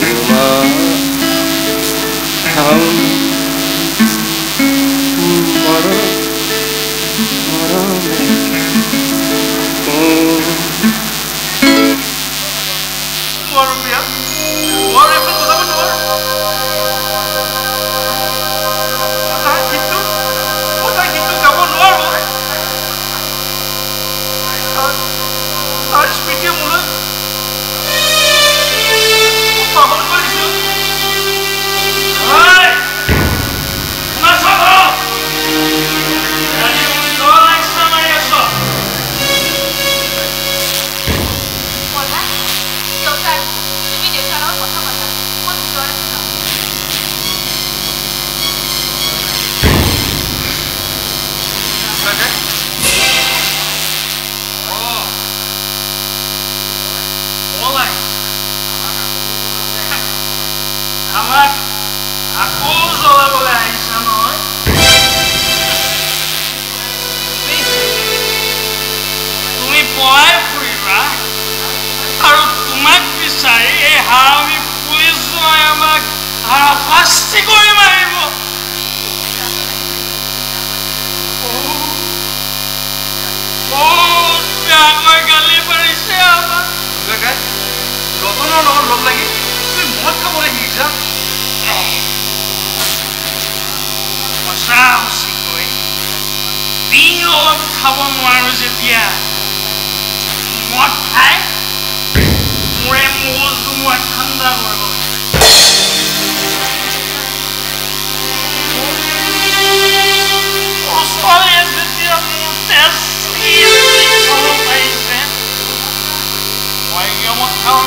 তোমাৰ খাব নোৱাৰো যেতিয়া মদ খাই মোৰে মগজু মই ঠাণ্ডা কৰিব ওচৰে যেতিয়া মোৰ তেজ খাব পাৰিছে মই মদ খাওঁ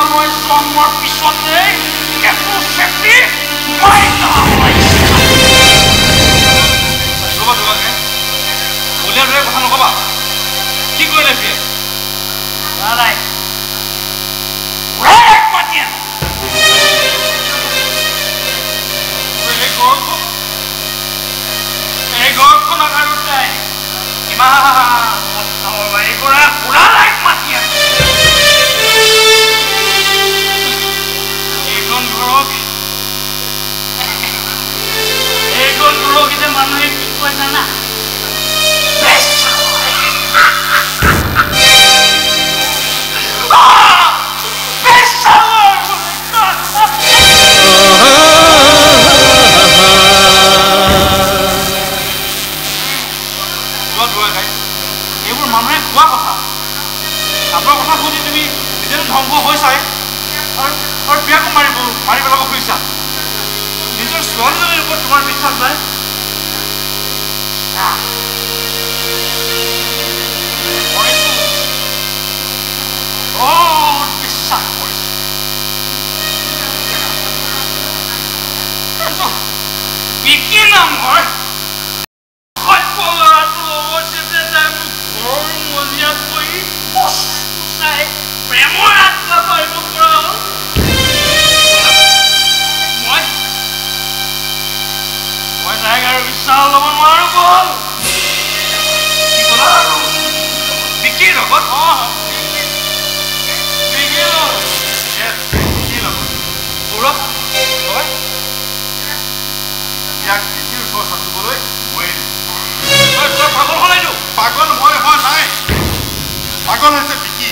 মই জন্মৰ পিছতে একো চেপি বলিয়াৰ কথা নকবা কি কৰিলে সি এই ঘৰখনক আৰু তাই ইমান বাৰী কৰা পুৰা লাইট মাতি আছে এইখন ঘৰক এতিয়া মানুহে কি কয় জানা প্ৰতি তুমি নিজেতো ধ্বংস হৈছাই আৰু বিয়াকো মাৰি পেলাব খুজিছা নিজৰ ছোৱালীজনীৰ ওপৰত তোমাৰ বিশ্বাস নাই বিশ্বাস কৰিছো বিকি নামৰ সভ্য ল'ৰাটো অৱশেষে তাই মোক ঘৰৰ মজিয়াত বহি চাই প্ৰেমৰ আত্মা পাৰিব পৰা হ'ল মই তাইক আৰু বিশ্বাস ল'ব নোৱাৰো বল কি ক'লা আৰু বিকিৰ লগত পাগল মই হোৱা নাই পাগল হৈছে বিকি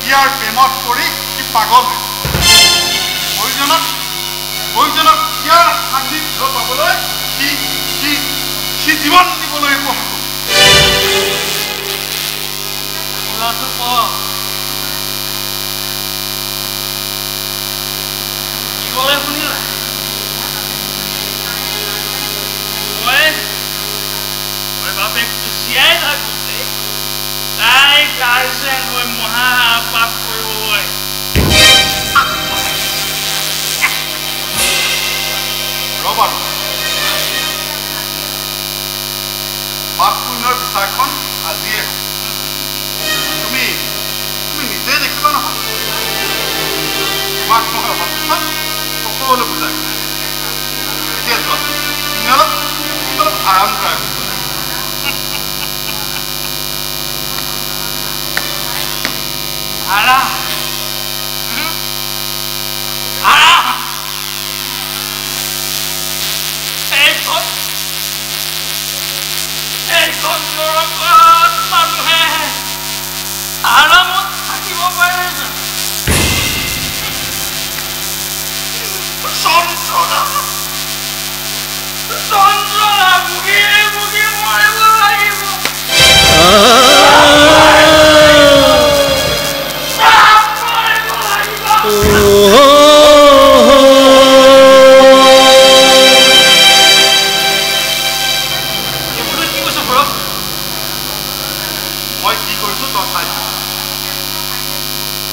ইয়াৰ প্ৰেমত পৰি সি পাগল প্ৰয়োজনক ইয়াৰ শান্তি পাবলৈ সি জীৱন দিবলৈ কি ক'লে শুনিলা মই বাপেকটো জীয়াই থাকোঁতে তাই গাৰ্জেন হৈ মহা পাপ কৰিবলৈ ৰবা পাপ পুণ্যৰ বিচাৰখন আজিয়ে তুমি নিজে দেখিবা নহয় তোমাক মই অৱস্থাত সকলো বুজাই এতিয়া চোৱা তুমি অলপ আৰাম কৰা মানুহে আৰামত থাকিব পাৰে যন্ত্ৰণা ভুগি মৰিব লাগিব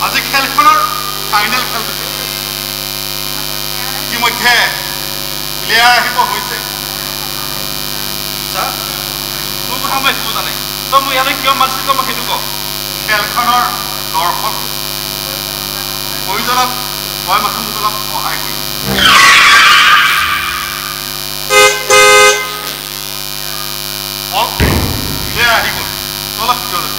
আজি খেলখনৰ ফাইনেল খেল ইতিমধ্যে প্লেয়াৰ আহিব হৈছে মোৰ কথা মই একো জানে তই মোক ইয়ালৈ কিয় মাতিছিল মই সেইটো কওঁ খেলখনৰ দৰ্শক প্ৰয়োজনত মই মানুহক অলপ সহায় কৰিম প্লেয়াৰ আহি গ'ল অলপ ভিতৰলৈ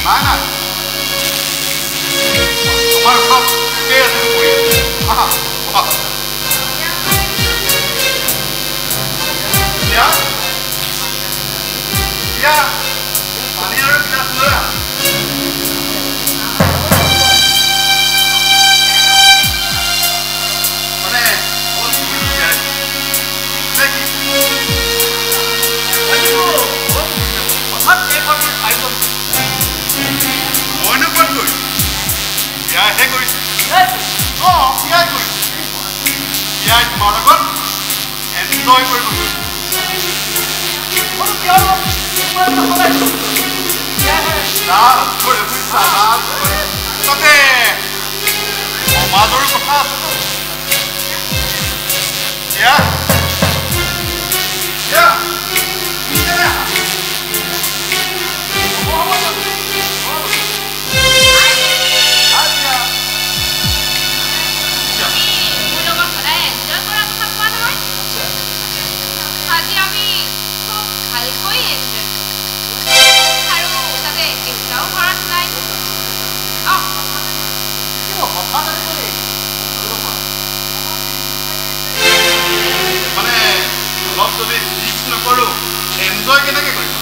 নাই নাই আমাৰ চব ঠিকেই আছে পানী আৰু গিলাচ লৈ আহা মানে মইনো ক'ত কৰিছোঁ বিয়াহে কৰিছোঁ বিয়াই কৰিছোঁ বিয়াই তোমাৰ লগত এনজয় কৰিব তাতে সমাজৰো কথা আছে মানে অলপ যদি মিক্স নকৰোঁ এনজয় কেনেকৈ কৰিম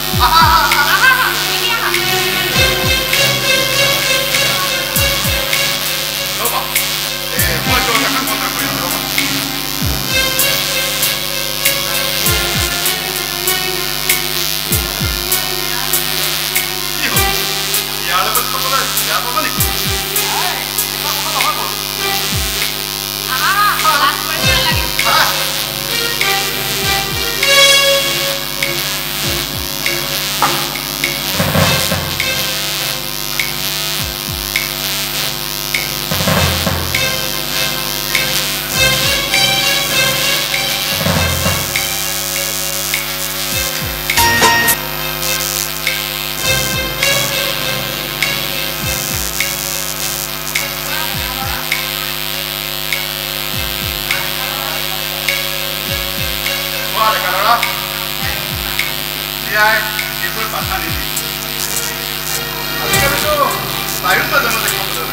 জীয়াই এইবোৰ কথা নিদি আজিকালিতো বায়ুত জানো দেখিবলৈ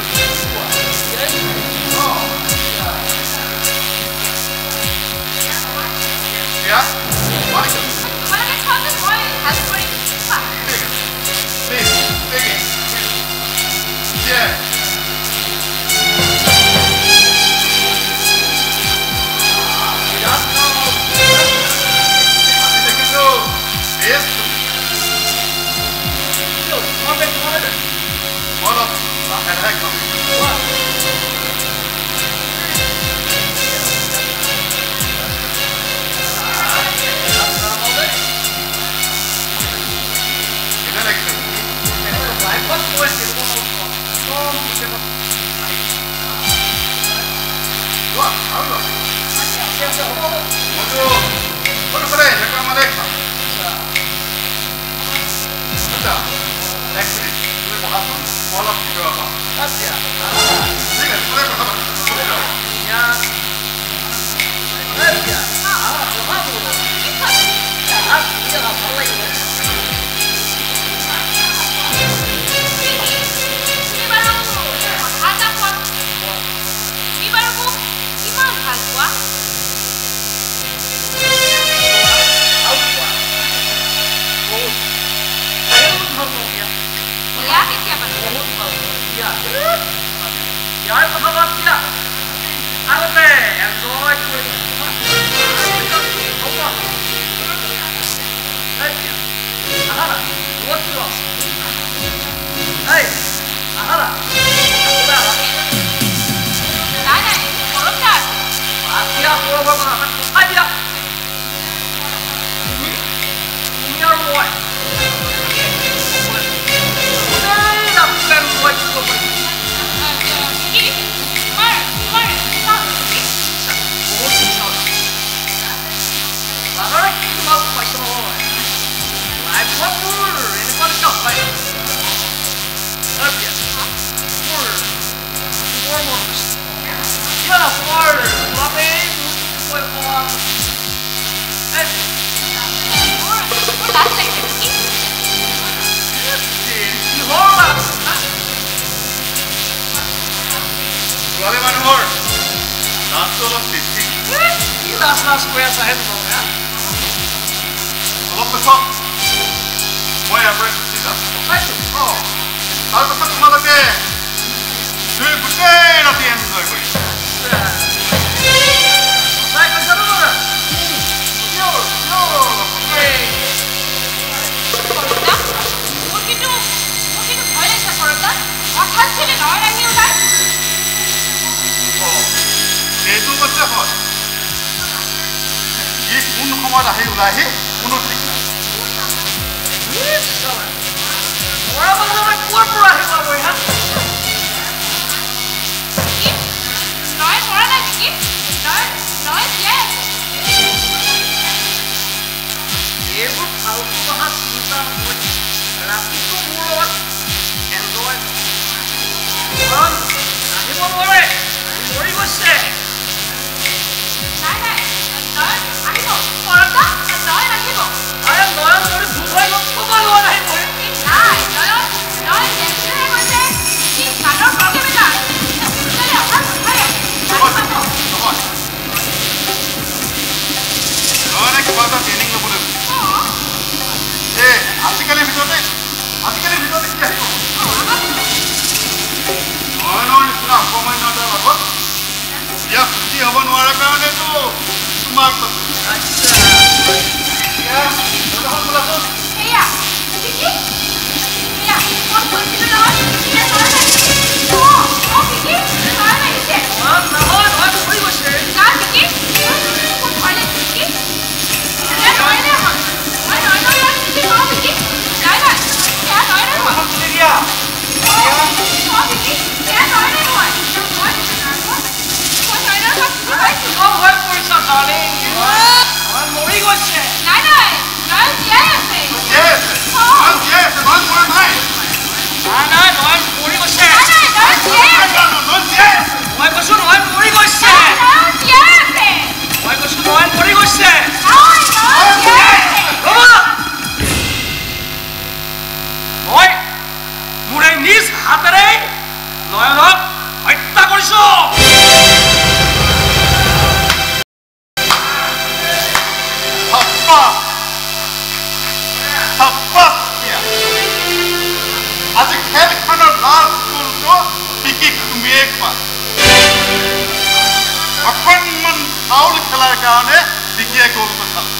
খেলাৰ কাৰণে বিকিয়ে গ'ল পঠালে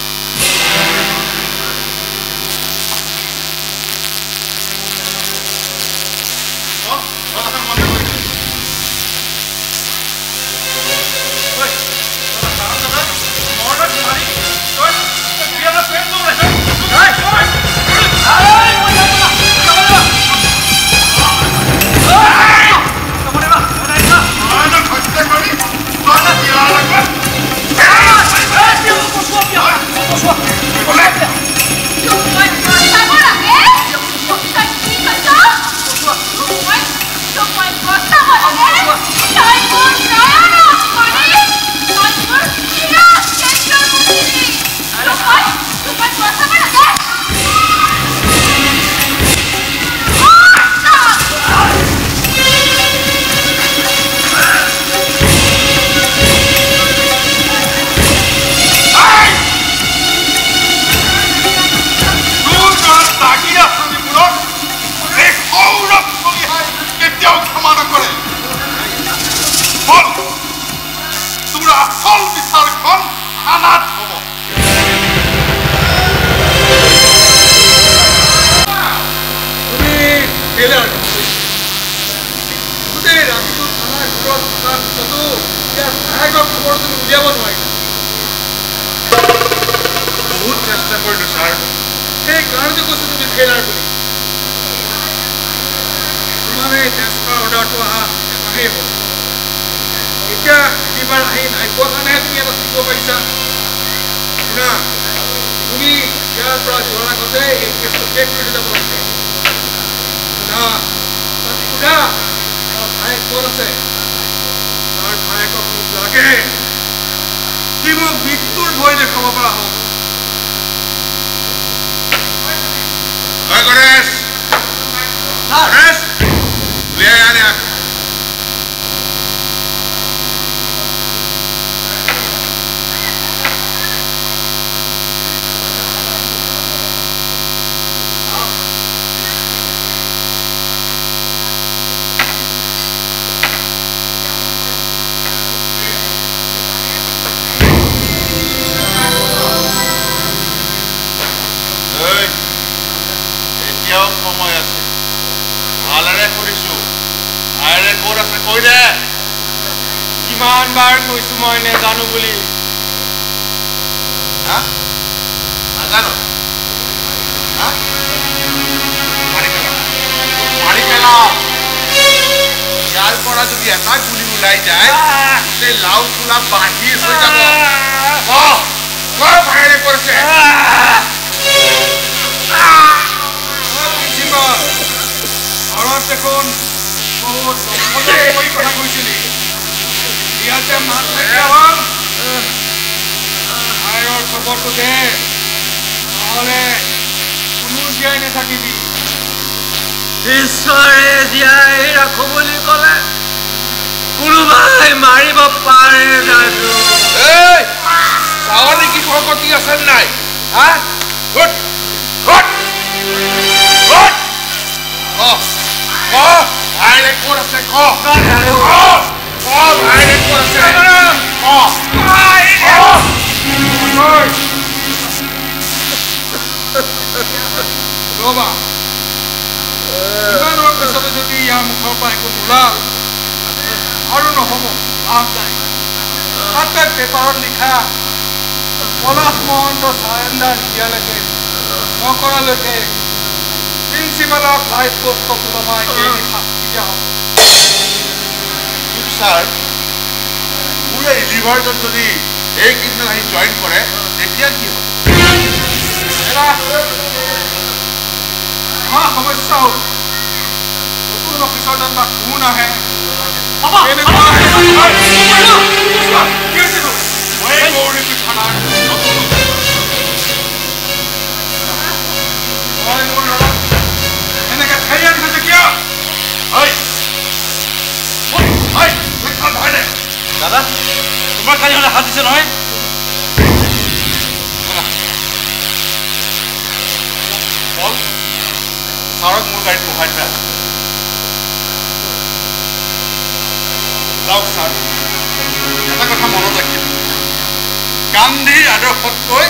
গান্ধীৰ আদৰ্শতকৈ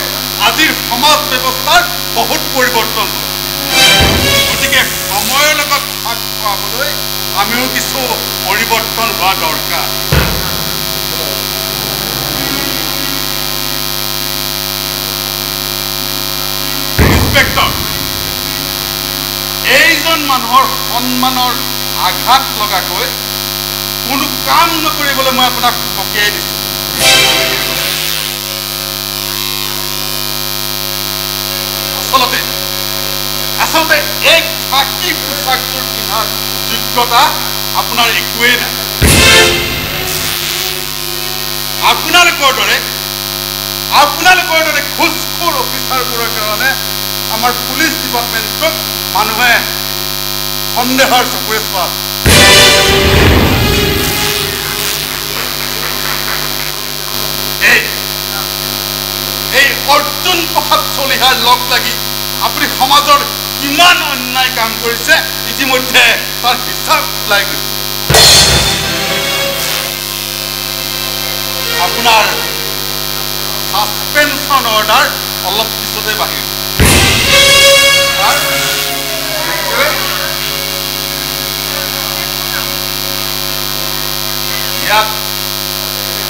আজিৰ সমাজ ব্যৱস্থাৰ বহুত পৰিৱৰ্তন হ'ল গতিকে সময়ৰ লগত খাপ খোৱাবলৈ আমিও কিছু পৰিৱৰ্তন হোৱা দৰকাৰ ইন্সপেক্টৰ এইজন মানুহৰ সন্মানৰ আঘাত লগাকৈ কোনো কাম নকৰিবলৈ মই আপোনাক সকীয়াই দিছোঁ আচলতে এই খাকী পোচাকযোৰ পিন্ধাৰ যোগ্যতা আপোনাৰ একোৱেই নাই আপোনালোকৰ দৰে ঘুষখোৰ অফিচাৰবোৰৰ কাৰণে আমাৰ পুলিচ ডিপাৰ্টমেণ্টক মানুহে সন্দেহৰ চকুৰে চোৱা এই অৰ্জুন প্ৰসাদ চলিহাৰ লগ লাগি আপুনি সমাজৰ কিমান অন্যায় কাম কৰিছে ইতিমধ্যে তাৰ হিচাপ ওলাই গৈছে আপোনাৰ সাসপেনশন অৰ্ডাৰ অলপ পিছতে বাহিৰ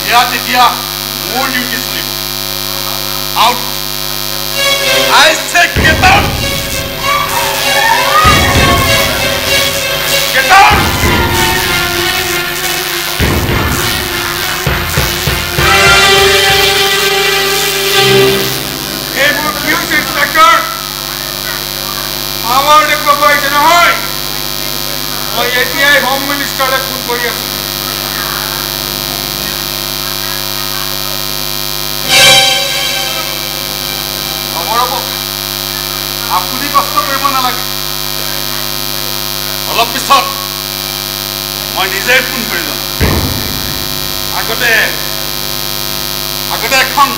ইয়াত এতিয়া মোৰ ডিউটি চলিব out I say get out! Get out! Hey, Police Inspector! Power দেখুৱাইছে নহয় মই এতিয়াই হোম মিনিষ্টাৰলৈ ফোন কৰি আছো আপুনি কষ্ট কৰিব নালাগে অলপ পিছত মই নিজে ফোন কৰি যাম আগতে এখন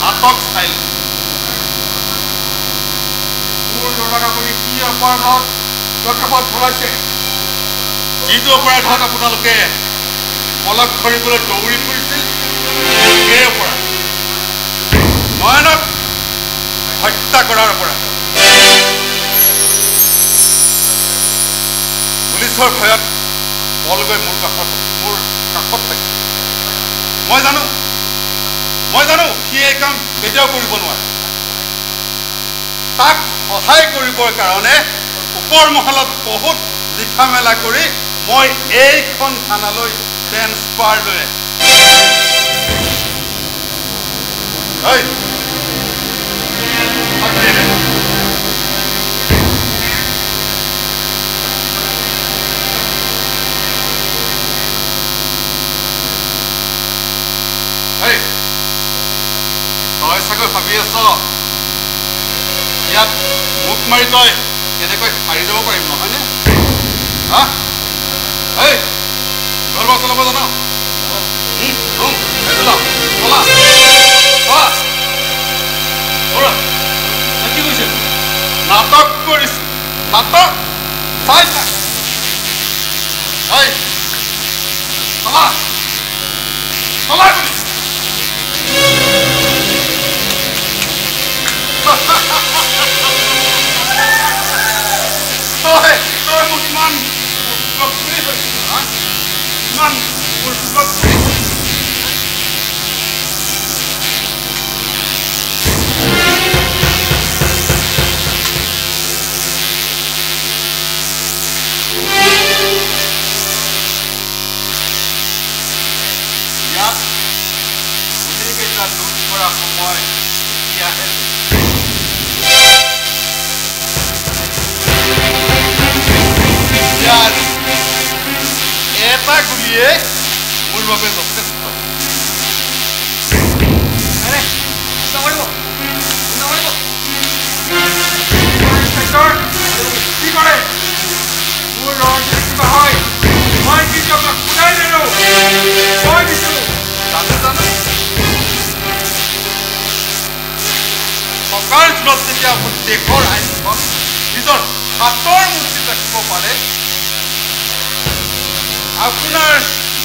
নাটক চাই মোৰ ল'ৰাক আপুনি কি অপৰাধত জগপথ ভৰাইছে যিটো অপৰাধত আপোনালোকে পলক ধৰিবলৈ দৌৰি ফুৰিছিল সেই অপৰাধ নয়নক হত্যা কৰাৰ অপৰাধ পুলিচৰ ভয়ত বল গৈ মোৰ কাষত থাকে মই জানো সি এই কাম কেতিয়াও কৰিব নোৱাৰে তাক সহায় কৰিবৰ কাৰণে ওপৰ মহলত বহুত লিখা মেলা কৰি মই এইখন থানালৈ ট্ৰেন্সফাৰ লৈ তই চাগৈ ভাবি আছ ইয়াত মুখ মাৰি তই কেনেকৈ হাৰি যাব পাৰিম নহয়নে চলাব জানো কি কৈছে নাটক কৰিছো নাটক চাই চলা চলা Musliman এটা গুলিয়ে মোৰ বাবে যথেষ্ট কি কৰে মোৰ ৰঞ্জিত কিবা হয় মই কিন্তু আপোনাক শুনাই দিলো মই দিছো জানো টকাৰ জোৰত যেতিয়া আপুনি দেশৰ আইনখন নিজৰ হাতৰ মুঠিত ৰাখিব পাৰে আপোনাৰ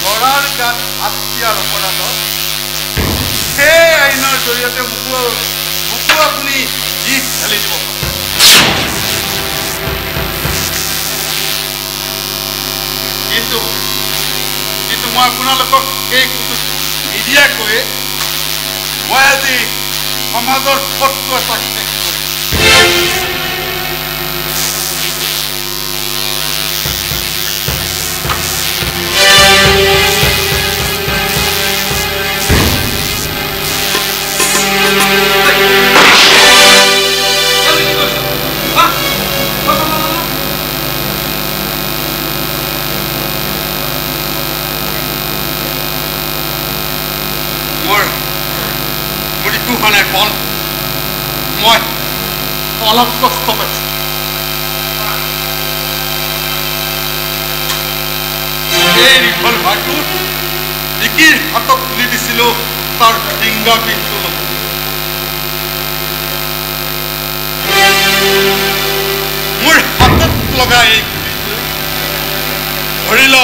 ল'ৰাৰ গাত হাত দিয়াৰ অপৰাধত সেই আইনৰ জৰিয়তে মোকো আপুনি জীৱ ঢালি দিব পাৰে। কিন্তু মই আপোনালোকক এই সুযোগ নিদিয়াকৈ মই আজি সমাজৰ শত্ৰু এটাক শেষ কৰিম। মই অলপ কষ্ট পাইছো। এই ৰিভলভাৰটো বিকিৰ হাতত তুলি দিছিলো তাৰ ফিংগাৰ প্ৰিণ্টটো ল'ব। মোৰ হাতত লগা এই গুলিটো ধৰি ল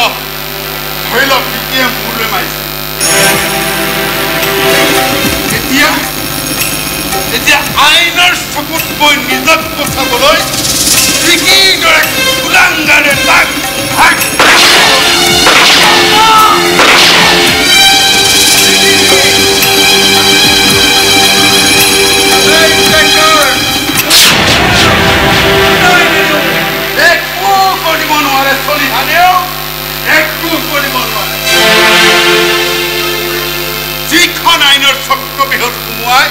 বিকিয়ে মূৰলৈ মাৰিছে। এতিয়া আইনৰ চকুত মই নিজক বচাবলৈ বিকিৰ কুলাংগাৰে তাক একো কৰিব নোৱাৰে চলি হানেও একো কৰিব নোৱাৰে। যিখন আইনৰ চক্ৰবিহত সোমোৱাই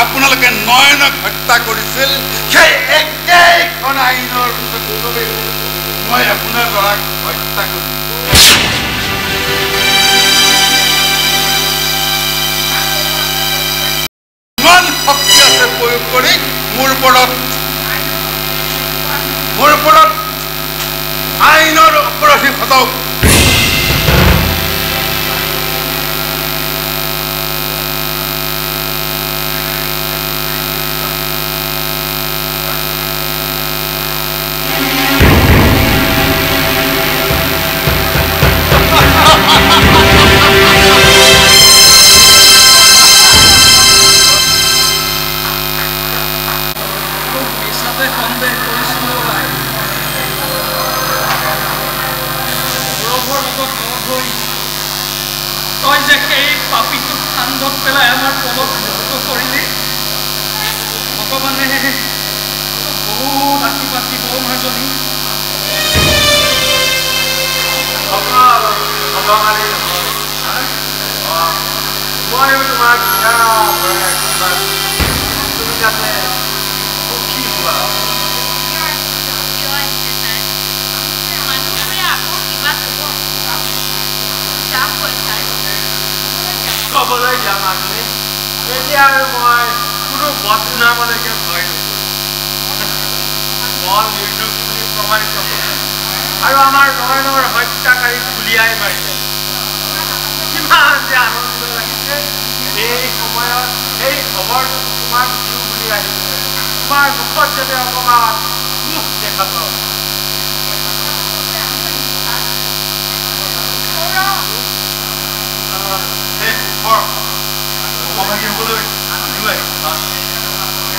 আপোনালোকে নয়নক হত্যা কৰিছিল সেই একেইখন আইনৰ মই আপোনাৰ ল'ৰাক হত্যা কৰিম। ইমান শক্তি আছে প্ৰয়োগ কৰি মোৰ ওপৰত আইনৰ অপৰাধী সজাওক। তই যে সেই পাপীটোক কান্ধত পেলাই আমাৰ পদক মুক্ত কৰিলি, ভগৱানে বহুত আশীৰ্বাদ দিব মাজনী। মই তোমাক তুমি যাতে সুখী হোৱা। ক'বলৈ যাম মাজনী, এতিয়া আৰু মই কোনো বদনামলৈকে ভয় নকৰোঁ। মই নিৰ্দোষ বুলি প্ৰমাণিত কৰিম আৰু আমাৰ নয়নৰ হত্যাকাৰী গুলিয়াই মাৰিছে। কিমান যে আনন্দ লাগিছে এই সময়ত এই খবৰটো তোমাক দিওঁ বুলি আহিছে। তোমাৰ মুখত যাতে অকণমান সুখ দেখা পাওঁ।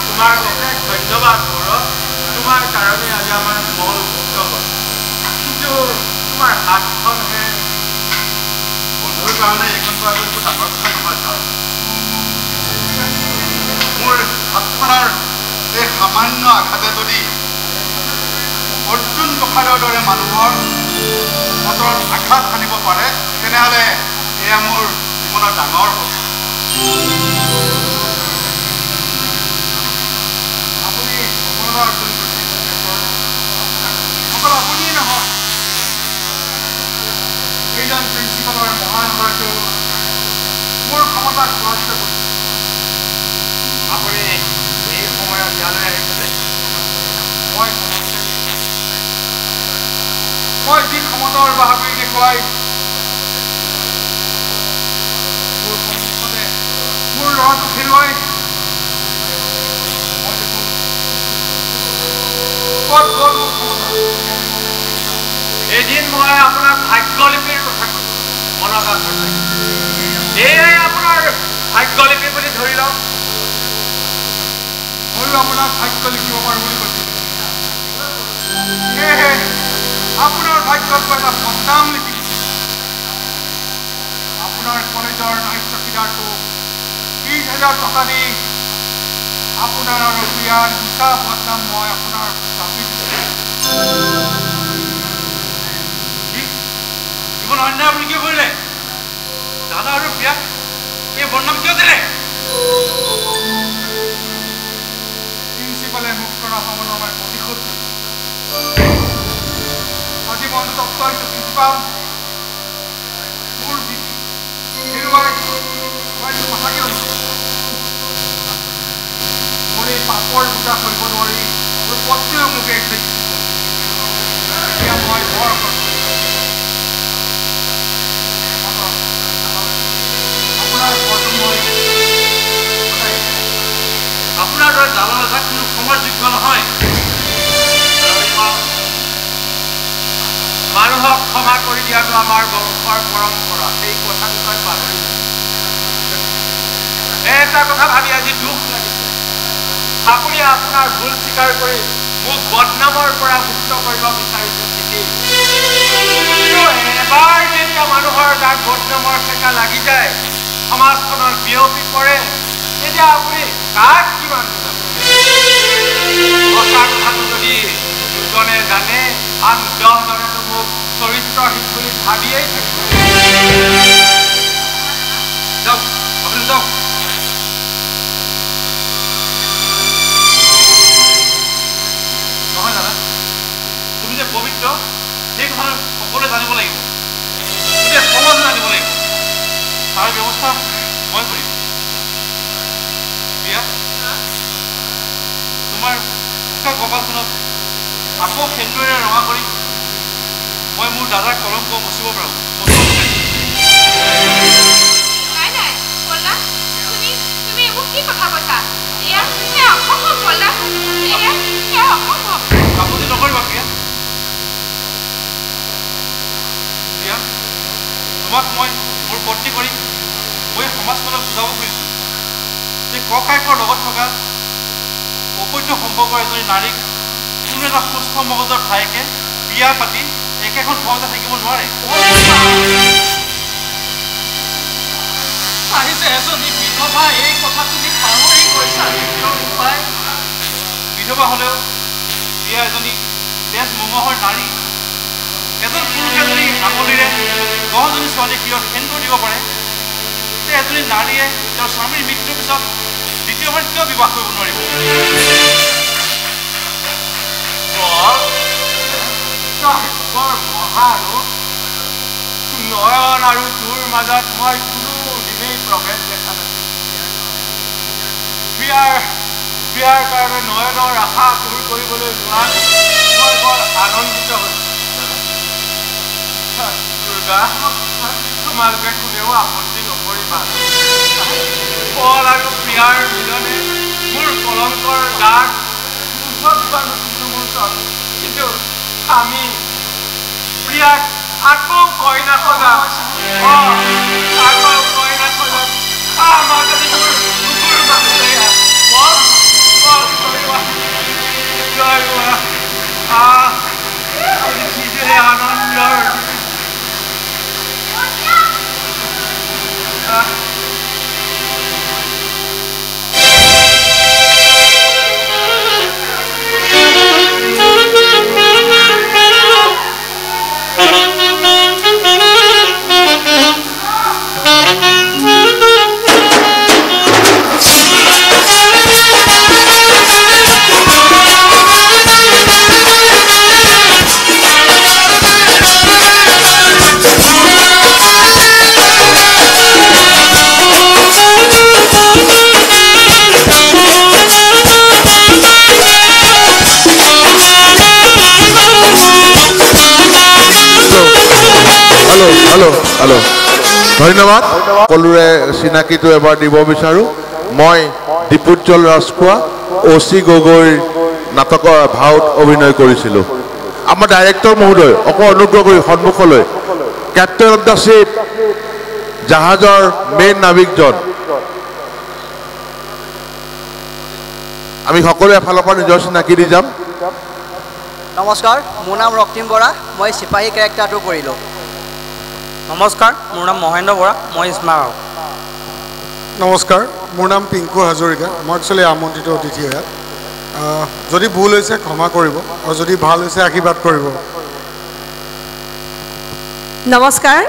তোমাৰ অশেষ ধন্যবাদ গৌৰৱ। তোমাৰ কাৰণে আজি আমাৰ মন মুক্ত হ'ল। কিন্তু তোমাৰ হাতখনহে বন্ধুৰ কাৰণে এইখন কৰা একো ডাঙৰ কথা নহয় ছাৰ। মোৰ হাতখনৰ এই সামান্য আঘাতে যদি অৰ্জুন প্ৰসাদৰ দৰে মানুহৰ বতৰত আঘাত আনিব পাৰে তেনেহ'লে এয়া মোৰ জীৱনৰ ডাঙৰ কথা। আপুনি সফলতা অৰ্জন কৰিছে অকল আপুনিয়ে নহয়, এইজন প্ৰিন্সিপালৰ মহান গৰাকীয়েও মোৰ ক্ষমতাক পৰাজিত কৰিছে। আপুনি এই সময়ত ইয়ালৈ আহিছিলে। মই যি ক্ষমতাৰ বাহাদুৰি দেখুৱাই মোৰ সন্মুখতে মোৰ ল'ৰাটোক হেৰুৱাই মই দেখোন ক'ত গ'ল মোৰ ক্ষমতা। এদিন মই আপোনাৰ ভাগ্যলিপিৰ কথা কৈছোঁ, মনত আছে। এয়াই আপোনাৰ ভাগ্যলিপি বুলি ধৰি লওক ময়ো আপোনাক ভাগ্য লিখিব পাৰোঁ বুলি কৈছোঁ সেয়েহে আপোনাৰ ভাগ্যত এটা বদনাম লিখি আপোনাৰ কলেজৰ নাইট চকীদাৰটো 30,000 টকা দি আপোনাৰ আৰু প্ৰিয়াৰ দুটা বদনাম মই আপোনাৰ চাপি দিছোঁ জীৱন অন্যায় আপুনি কিয় কৰিলে দাদা আৰু প্ৰিয়াক এই বদনাম কিয় দিলে প্ৰিন্সিপালে মোক কৰা সমানৰ মই প্ৰতিশোধ আজি মন তত্ত্বটো প্ৰিন্সিপাল মোৰ হেৰুৱাই মই সঁচাকৈ মোৰ এই পাপৰ পূজা কৰিব নোৱাৰি মোৰ পত্নীয়েও মোক এৰি থৈ এতিয়া মই বৰ আপোনাৰ দৰে জালৰ এটা কোনো সময়যোগ্য নহয় মানুহক ক্ষমা কৰি দিয়াটো আমাৰ বংশৰ পৰম্পৰা সেই কথাটো তই পাহৰি এটা কথা ভাবি আজি দুখ লাগিছে আপুনি আপোনাৰ ভুল স্বীকাৰ কৰি মোক বদনামৰ পৰা মুক্ত কৰিব বিচাৰিছে ঠিকেই এবাৰ যেতিয়া মানুহৰ গাত বদনামৰ ঠেকা লাগি যায় সমাজখনত বিয়পি পৰে তেতিয়া আপুনি কাক কিমান সঁচা কথাটো যদি দুজনে জানে আন 10 জনেতো মোক চৰিত্ৰহীন বুলি ভাবিয়েই থাকিব যাওক আপুনি যাওক নহয় দাদা তুমি যে পবিত্ৰ সেই কথা সকলোৱে জানিব লাগিব গোটেই সমাজে জানিব লাগিব তাৰ ব্যৱস্থা মই কৰিম প্ৰিয়া তোমাৰ উকা কপালখনত আকৌ সেন্দুৰেৰে ৰঙা কৰি মই মোৰ দাদাৰ কলংক মচিব পাৰোঁ নাই নাই বললা তুমি এইবোৰ কি কথা কৈছা এয়া অসম্ভৱ বললা এয়া অসম্ভৱ আপত্তি নকৰিবা প্ৰিয়া প্ৰিয়া তোমাক মই মোৰ পত্নী কৰি মই সমাজখনক বুজাব খুজিছোঁ যে ককায়েকৰ লগত থকা অবৈধ সম্পৰ্কৰ এজনী নাৰীক কোনো এটা সুস্থ মগজৰ ভায়েকে বিয়া পাতি একেখন ঘৰতে থাকিব নোৱাৰে এজনী বিধৱা এই কথা তুমি পাহৰি গৈছা বিধৱা হ'লেও বিয়া এজনী তেজ মঙহৰ নাৰী এজন পুৰুষে যদি আঙুলিৰে 10জনী ছোৱালীক কিয় সেন্দুৰ দিব পাৰে তে এজনী নাৰীয়ে তেওঁৰ স্বামীৰ মৃত্যুৰ পিছত দ্বিতীয়বাৰ কিয় বিবাহ কৰিব নোৱাৰিব নয়ন আৰু তোৰ মাজত মই কোনো দিনেই প্ৰভেদ দেখা নাছিলোঁ প্ৰিয়াৰ কাৰণে নয়নৰ আশা দূৰ কৰিবলৈ যোৱাত মই বৰ আনন্দিত হৈছোঁ দুৰ্গা তোমালোকে কোনেও আপত্তি নকৰিবা পল আৰু প্ৰিয়াৰ মিলনে মোৰ কলংকৰ গাত কিন্তু আমি প্ৰিয়াক আকৌ কইনা সজাম আকৌ কইনা সজাম আমাৰ যদি মোৰ কুকুৰ মানুহে আনন্দৰ হেল্ল' ধন্যবাদ সকলোৰে চিনাকিটো এবাৰ দিব বিচাৰোঁ মই দীপোজ্জ্বল ৰাজখোৱা OC গগৈৰ নাটকৰ ভাওত অভিনয় কৰিছিলোঁ আমাৰ ডাইৰেক্টৰ মহোদয় অকল অনুগ্ৰহ কৰি সন্মুখলৈ কেপ্টেইন অফ দ্য শ্বিপ জাহাজৰ মেইন নাবিকজন আমি সকলোৱে এফালৰ পৰা নিজৰ চিনাকি দি যাম। নমস্কাৰ, মোৰ নাম ৰক্তিম বৰা, মই চিপাহী কেৰেক্টাৰটো কৰিলোঁ। নমস্কাৰ, মোৰ নাম মহেন্দ্ৰ বৰা, মই স্মাৰক। নমস্কাৰ, মোৰ নাম পিংকু হাজৰিকা, মই একচুৱেলি আমন্ত্ৰিত অতিথি ইয়াত। যদি ভুল হৈছে ক্ষমা কৰিব আৰু যদি ভাল হৈছে আশীৰ্বাদ কৰিব। নমস্কাৰ,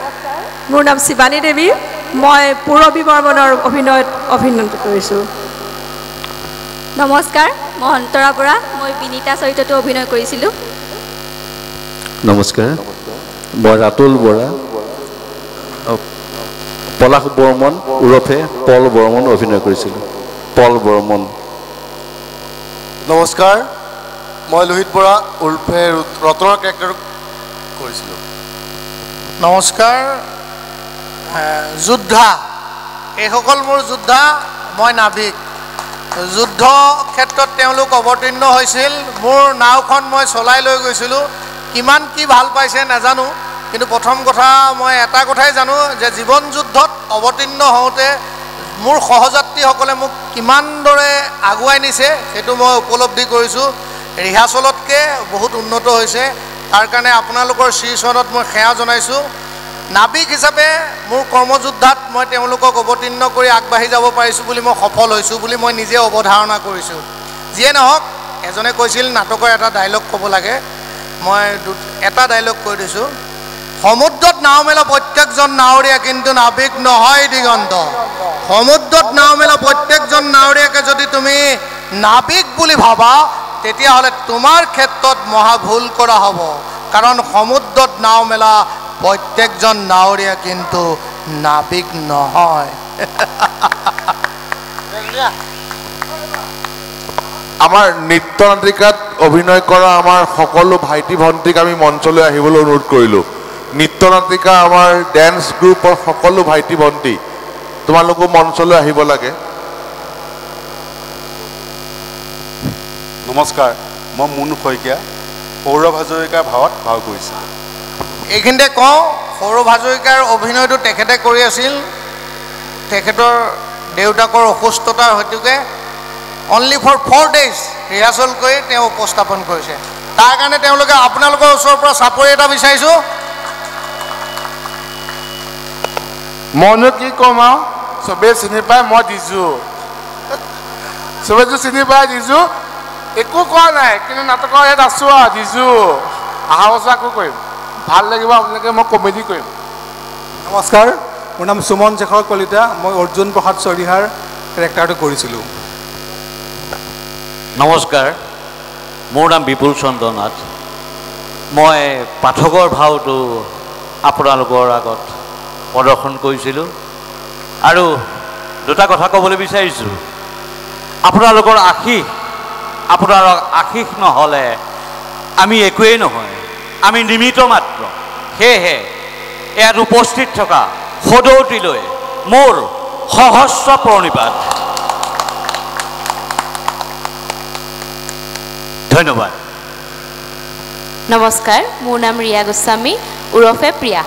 মোৰ নাম শিৱানী দেৱী, মই পূৰবী বৰ্মনৰ অভিনয়ত অভিনয় কৰিছোঁ। নমস্কাৰ, মই অন্তৰা বৰা, মই বিনীতা চৰিত্ৰটো অভিনয় কৰিছিলোঁ। নমস্কাৰ, মই ৰাতুল বৰা, পলাশ বৰ্মন ওৰফে পল বৰ্মন অভিনয় কৰিছিলোঁ। পল বৰ্মন। নমস্কাৰ, মই লোহিত বৰা ওৰফে ৰতনৰ কেৰেক্টাৰ কৰিছিলোঁ। নমস্কাৰ, যোদ্ধা, এইসকল মোৰ যোদ্ধা, মই নাবিক। যুদ্ধ ক্ষেত্ৰত তেওঁলোক অৱতীৰ্ণ হৈছিল, মোৰ নাওখন মই চলাই লৈ গৈছিলোঁ। কিমান কি ভাল পাইছে নাজানো, কিন্তু প্ৰথম কথা মই এটা কথাই জানো যে জীৱন যুদ্ধত অৱতীৰ্ণ হওঁতে মোৰ সহযাত্ৰীসকলে মোক কিমান দৰে আগুৱাই নিছে সেইটো মই উপলব্ধি কৰিছোঁ। ৰিহাৰ্চলতকৈ বহুত উন্নত হৈছে, তাৰ কাৰণে আপোনালোকৰ শ্ৰীচৰণত মই সেৱা জনাইছোঁ। নাবিক হিচাপে মোৰ কৰ্মযোদ্ধাত মই তেওঁলোকক অৱতীৰ্ণ কৰি আগবাঢ়ি যাব পাৰিছোঁ বুলি মই সফল হৈছোঁ বুলি মই নিজে অৱধাৰণা কৰিছোঁ। যিয়ে নহওক, এজনে কৈছিল নাটকৰ এটা ডাইলগ ক'ব লাগে, মই এটা ডাইলগ কৈ দিছোঁ। সমুদ্ৰত নাও মেলা প্ৰত্যেকজন নাৱৰীয়া কিন্তু নাবিক নহয় দিগন্ত। সমুদ্ৰত নাও মেলা প্ৰত্যেকজন নাৱৰীয়াকে যদি তুমি নাবিক বুলি ভাবা তেতিয়াহ'লে তোমাৰ ক্ষেত্ৰত মহা ভুল কৰা হ'ব, কাৰণ সমুদ্ৰত নাও মেলা প্ৰত্যেকজন নাৱৰীয়া কিন্তু নাবিক নহয়। আমাৰ নৃত্য নাটিকাত অভিনয় কৰা আমাৰ সকলো ভাইটি ভণ্টিক আমি মঞ্চলৈ আহিবলৈ অনুৰোধ কৰিলোঁ। নৃত্য নাটিকা আমাৰ ডেন্স গ্ৰুপৰ সকলো ভাইটি ভণ্টি তোমালোকো মঞ্চলৈ আহিব লাগে। নমস্কাৰ, মই মুন শইকীয়া সৌৰভ হাজৰিকাৰ ভাৱত ভাও কৰিছোঁ। এইখিনিতে কওঁ, সৌৰভ হাজৰিকাৰ অভিনয়টো তেখেতে কৰি আছিল। তেখেতৰ দেউতাকৰ অসুস্থতাৰ হেতুকে অনলি ফৰ 4 days ৰিহাৰ্চল কৰি তেওঁ উপস্থাপন কৰিছে। তাৰ কাৰণে তেওঁলোকে আপোনালোকৰ ওচৰৰ পৰা চাপৰি এটা বিচাৰিছোঁ। মইনো কি ক'ম আৰু, চবেই চিনি পায়, মই দিছোঁ, চবেইতো চিনি পাই দিছোঁ, একো কোৱা নাই, কিন্তু নাটকৰ ইয়াত আছোঁ আৰু দিছোঁ। অহা বছৰ আকৌ কৰিম, ভাল লাগিব আপোনালোকে, মই কমেডি কৰিম। নমস্কাৰ, মোৰ নাম সুমন শেখৰ কলিতা, মই অৰ্জুন প্ৰসাদ চৰিহাৰ কেৰেক্টাৰটো কৰিছিলোঁ। নমস্কাৰ, মোৰ নাম বিপুল চন্দ্ৰ নাথ, মই পাঠকৰ ভাওটো আপোনালোকৰ আগত প্ৰদৰ্শন কৰিছিলোঁ। আৰু দুটা কথা ক'বলৈ বিচাৰিছোঁ। আপোনালোকৰ আশীষ নহ'লে আমি একোৱেই নহয়, আমি নিমিত্ত মাত্ৰ। সেয়েহে ইয়াত উপস্থিত থকা সদৌতিলৈ মোৰ সহস্ৰ প্ৰণিপাত। ধন্যবাদ। নমস্কাৰ, মোৰ নাম ৰিয়া গোস্বামী ওৰফে প্ৰিয়া।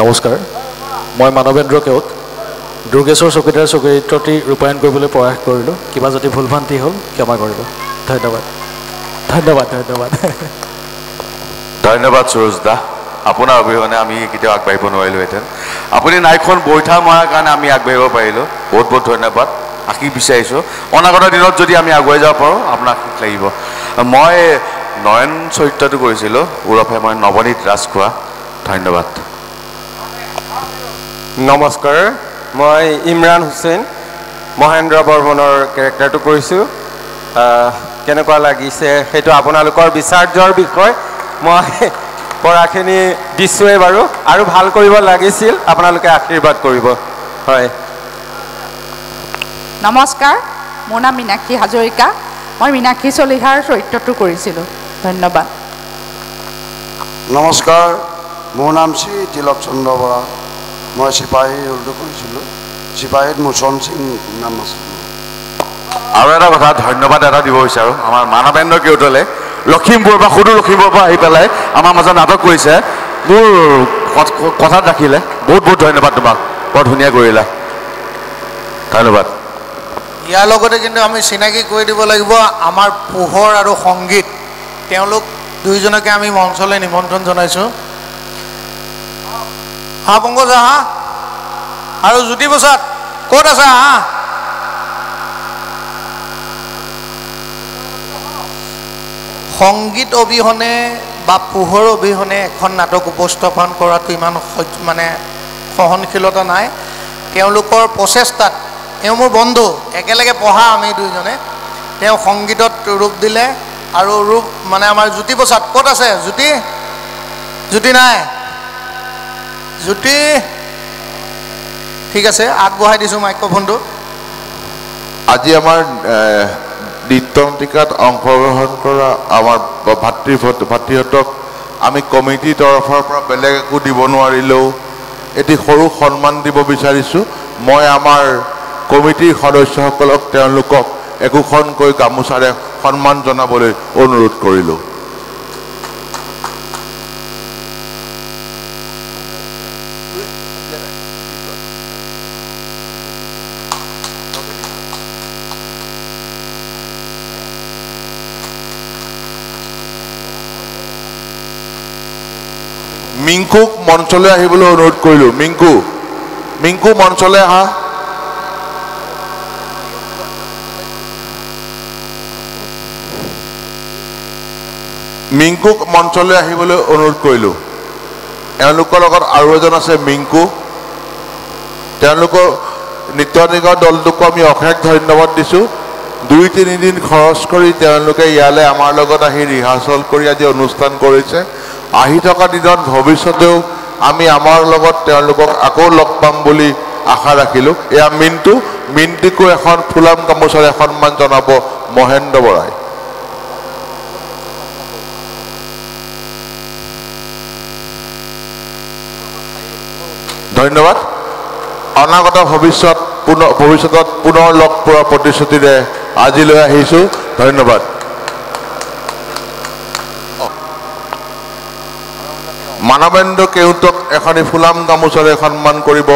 নমস্কাৰ, মই মানৱেন্দ্ৰ কেওট দুৰ্গেশ্বৰ চকীদাৰ চৰিত্ৰটি ৰূপায়ণ কৰিবলৈ প্ৰয়াস কৰিলোঁ। কিবা যদি ভুল ভ্ৰান্তি হ'ল ক্ষমা কৰিব। ধন্যবাদ ধন্যবাদ ধন্যবাদ ধন্যবাদ সুৰজ দা, আপোনাৰ অবিহনে আমি কেতিয়াও আগবাঢ়িব নোৱাৰিলোহেঁতেন। আপুনি নাইখন বৈঠা মৰাৰ কাৰণে আমি আগবাঢ়িব পাৰিলোঁ। বহুত বহুত ধন্যবাদ। আশীষ বিচাৰিছোঁ অনাগত দিনত যদি আমি আগুৱাই যাব পাৰোঁ আপোনাক আশীষ লাগিব। মই নয়ন চৰিত্ৰটো কৰিছিলোঁ ওৰফে মই নৱনীত ৰাজখোৱা। ধন্যবাদ। নমস্কাৰ, মই ইমৰান হুছেইন মহেন্দ্ৰ বৰ্মনৰ কেৰেক্টাৰটো কৰিছোঁ। কেনেকুৱা লাগিছে সেইটো আপোনালোকৰ বিচাৰ্যৰ বিষয়। মই পঢ়াখিনি দিছোঁৱেই বাৰু, আৰু ভাল কৰিব লাগিছিল, আপোনালোকে আশীৰ্বাদ কৰিব। হয়। নমস্কাৰ, মোৰ নাম মীনাক্ষী হাজৰিকা, মই মীনাক্ষী চলিহাৰ চৰিত্ৰটো কৰিছিলোঁ। ধন্যবাদ। নমস্কাৰ, মোৰ নাম শ্ৰী তিলক চন্দ্ৰ বৰা, মই চিপাহী ৰোলটো কৰিছিলোঁ। চিপাহীত মোচন সিং নাম আছিল। আৰু এটা কথা ধন্যবাদ এটা দিব বিচাৰোঁ আমাৰ মানৱেন্দ্ৰ কেওটলে, লখিমপুৰৰ পৰা সুদূৰ লখিমপুৰৰ পৰা আহি পেলাই আমাৰ মাজত নাটক কৰিছে, মোৰ কথাত ৰাখিলে। বহুত বহুত ধন্যবাদ তোমাক, বৰ ধুনীয়া কৰিলা। ধন্যবাদ। ইয়াৰ লগতে কিন্তু আমি চিনাকি কৰি দিব লাগিব আমাৰ পোহৰ আৰু সংগীত তেওঁলোক দুইজনকে আমি মঞ্চলৈ নিমন্ত্ৰণ জনাইছোঁ হা পংকজ হা আৰু জ্যোতি প্ৰসাদ ক'ত আছা হা সংগীত অবিহনে বা পোহৰ অবিহনে এখন নাটক উপস্থাপন কৰাটো ইমান মানে সহনশীলতা নাই তেওঁলোকৰ প্ৰচেষ্টাত এওঁ মোৰ বন্ধু একেলগে পঢ়া আমি দুইজনে তেওঁ সংগীতত ৰূপ দিলে আৰু ৰূপ মানে আমাৰ জ্যোতি প্ৰসাদ ক'ত আছে জ্যোতি জ্যোতি নাই জ্যোতি ঠিক আছে আগবঢ়াই দিছোঁ মাইক্ৰফোনটো আজি আমাৰ নৃত্যন্তিকাত অংশগ্ৰহণ কৰা আমাৰ ভাতৃহঁতক আমি কমিটিৰ তৰফৰ পৰা বেলেগ একো দিব নোৱাৰিলেও এটি সৰু সন্মান দিব বিচাৰিছোঁ মই আমাৰ কমিটিৰ সদস্যসকলক তেওঁলোকক একোখনকৈ গামোচাৰে সন্মান জনাবলৈ অনুৰোধ কৰিলোঁ মিংকুক মঞ্চলৈ আহিবলৈ অনুৰোধ কৰিলোঁ মিংকু মঞ্চলৈ আহা মিংকুক মঞ্চলৈ আহিবলৈ অনুৰোধ কৰিলোঁ এওঁলোকৰ লগত আৰু এজন আছে মিংকু তেওঁলোকৰ নৃত্যনিকৰ দলটোকো আমি অশেষ ধন্যবাদ দিছোঁ 2-3 দিন খৰচ কৰি তেওঁলোকে ইয়ালৈ আমাৰ লগত আহি ৰিহাৰ্চল কৰি আজি অনুষ্ঠান কৰিছে আহি থকা দিনত ভৱিষ্যতেও আমি আমাৰ লগত তেওঁলোকক আকৌ লগ পাম বুলি আশা ৰাখিলোঁ এয়া মিণ্টুকো এখন ফুলাম গামোচাৰে সন্মান জনাব মহেন্দ্ৰ বৰাই ধন্যবাদ অনাগত ভৱিষ্যতত পুনৰ লগ পোৱাৰ প্ৰতিশ্ৰুতিৰে আজিলৈ আহিছোঁ ধন্যবাদ মানৱেন্দ্ৰ কেওটক এখনি ফুলাম গামোচাৰে সন্মান কৰিব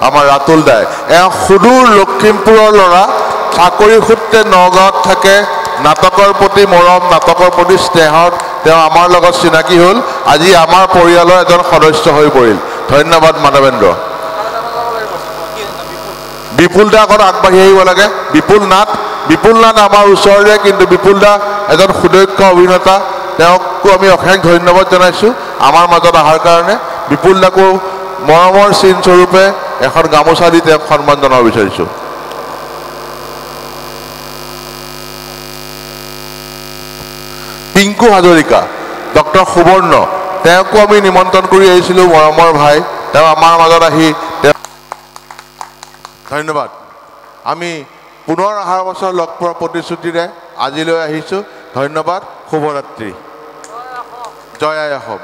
আমাৰ ৰাতুল দাই এওঁ সুদূৰ লখিমপুৰৰ ল'ৰা চাকৰি সূত্ৰে নগাঁৱত থাকে নাটকৰ প্ৰতি মৰম নাটকৰ প্ৰতি স্নেহত তেওঁ আমাৰ লগত চিনাকি হ'ল আজি আমাৰ পৰিয়ালৰ এজন সদস্য হৈ পৰিল ধন্যবাদ মানৱেন্দ্ৰ বিপুল দা আগত আগবাঢ়ি আহিব লাগে বিপুল নাথ আমাৰ ওচৰৰে কিন্তু বিপুল দা এজন সুদক্ষ অভিনেতা তেওঁকো আমি অশেষ ধন্যবাদ জনাইছোঁ আমাৰ মাজত অহাৰ কাৰণে বিপুল দাকো মৰমৰ চিন স্বৰূপে এখন গামোচা দি তেওঁক সন্মান জনাব বিচাৰিছোঁ পিংকু হাজৰিকা ডক্টৰ সুবৰ্ণ তেওঁকো আমি নিমন্ত্ৰণ কৰি আহিছিলোঁ মৰমৰ ভাই তেওঁ আমাৰ মাজত আহি ধন্যবাদ আমি পুনৰ অহাৰ বছৰ লগ পোৱাৰ প্ৰতিশ্ৰুতিৰে আজিলৈ আহিছোঁ ধন্যবাদ শুভৰাত্ৰি জয় আই অসম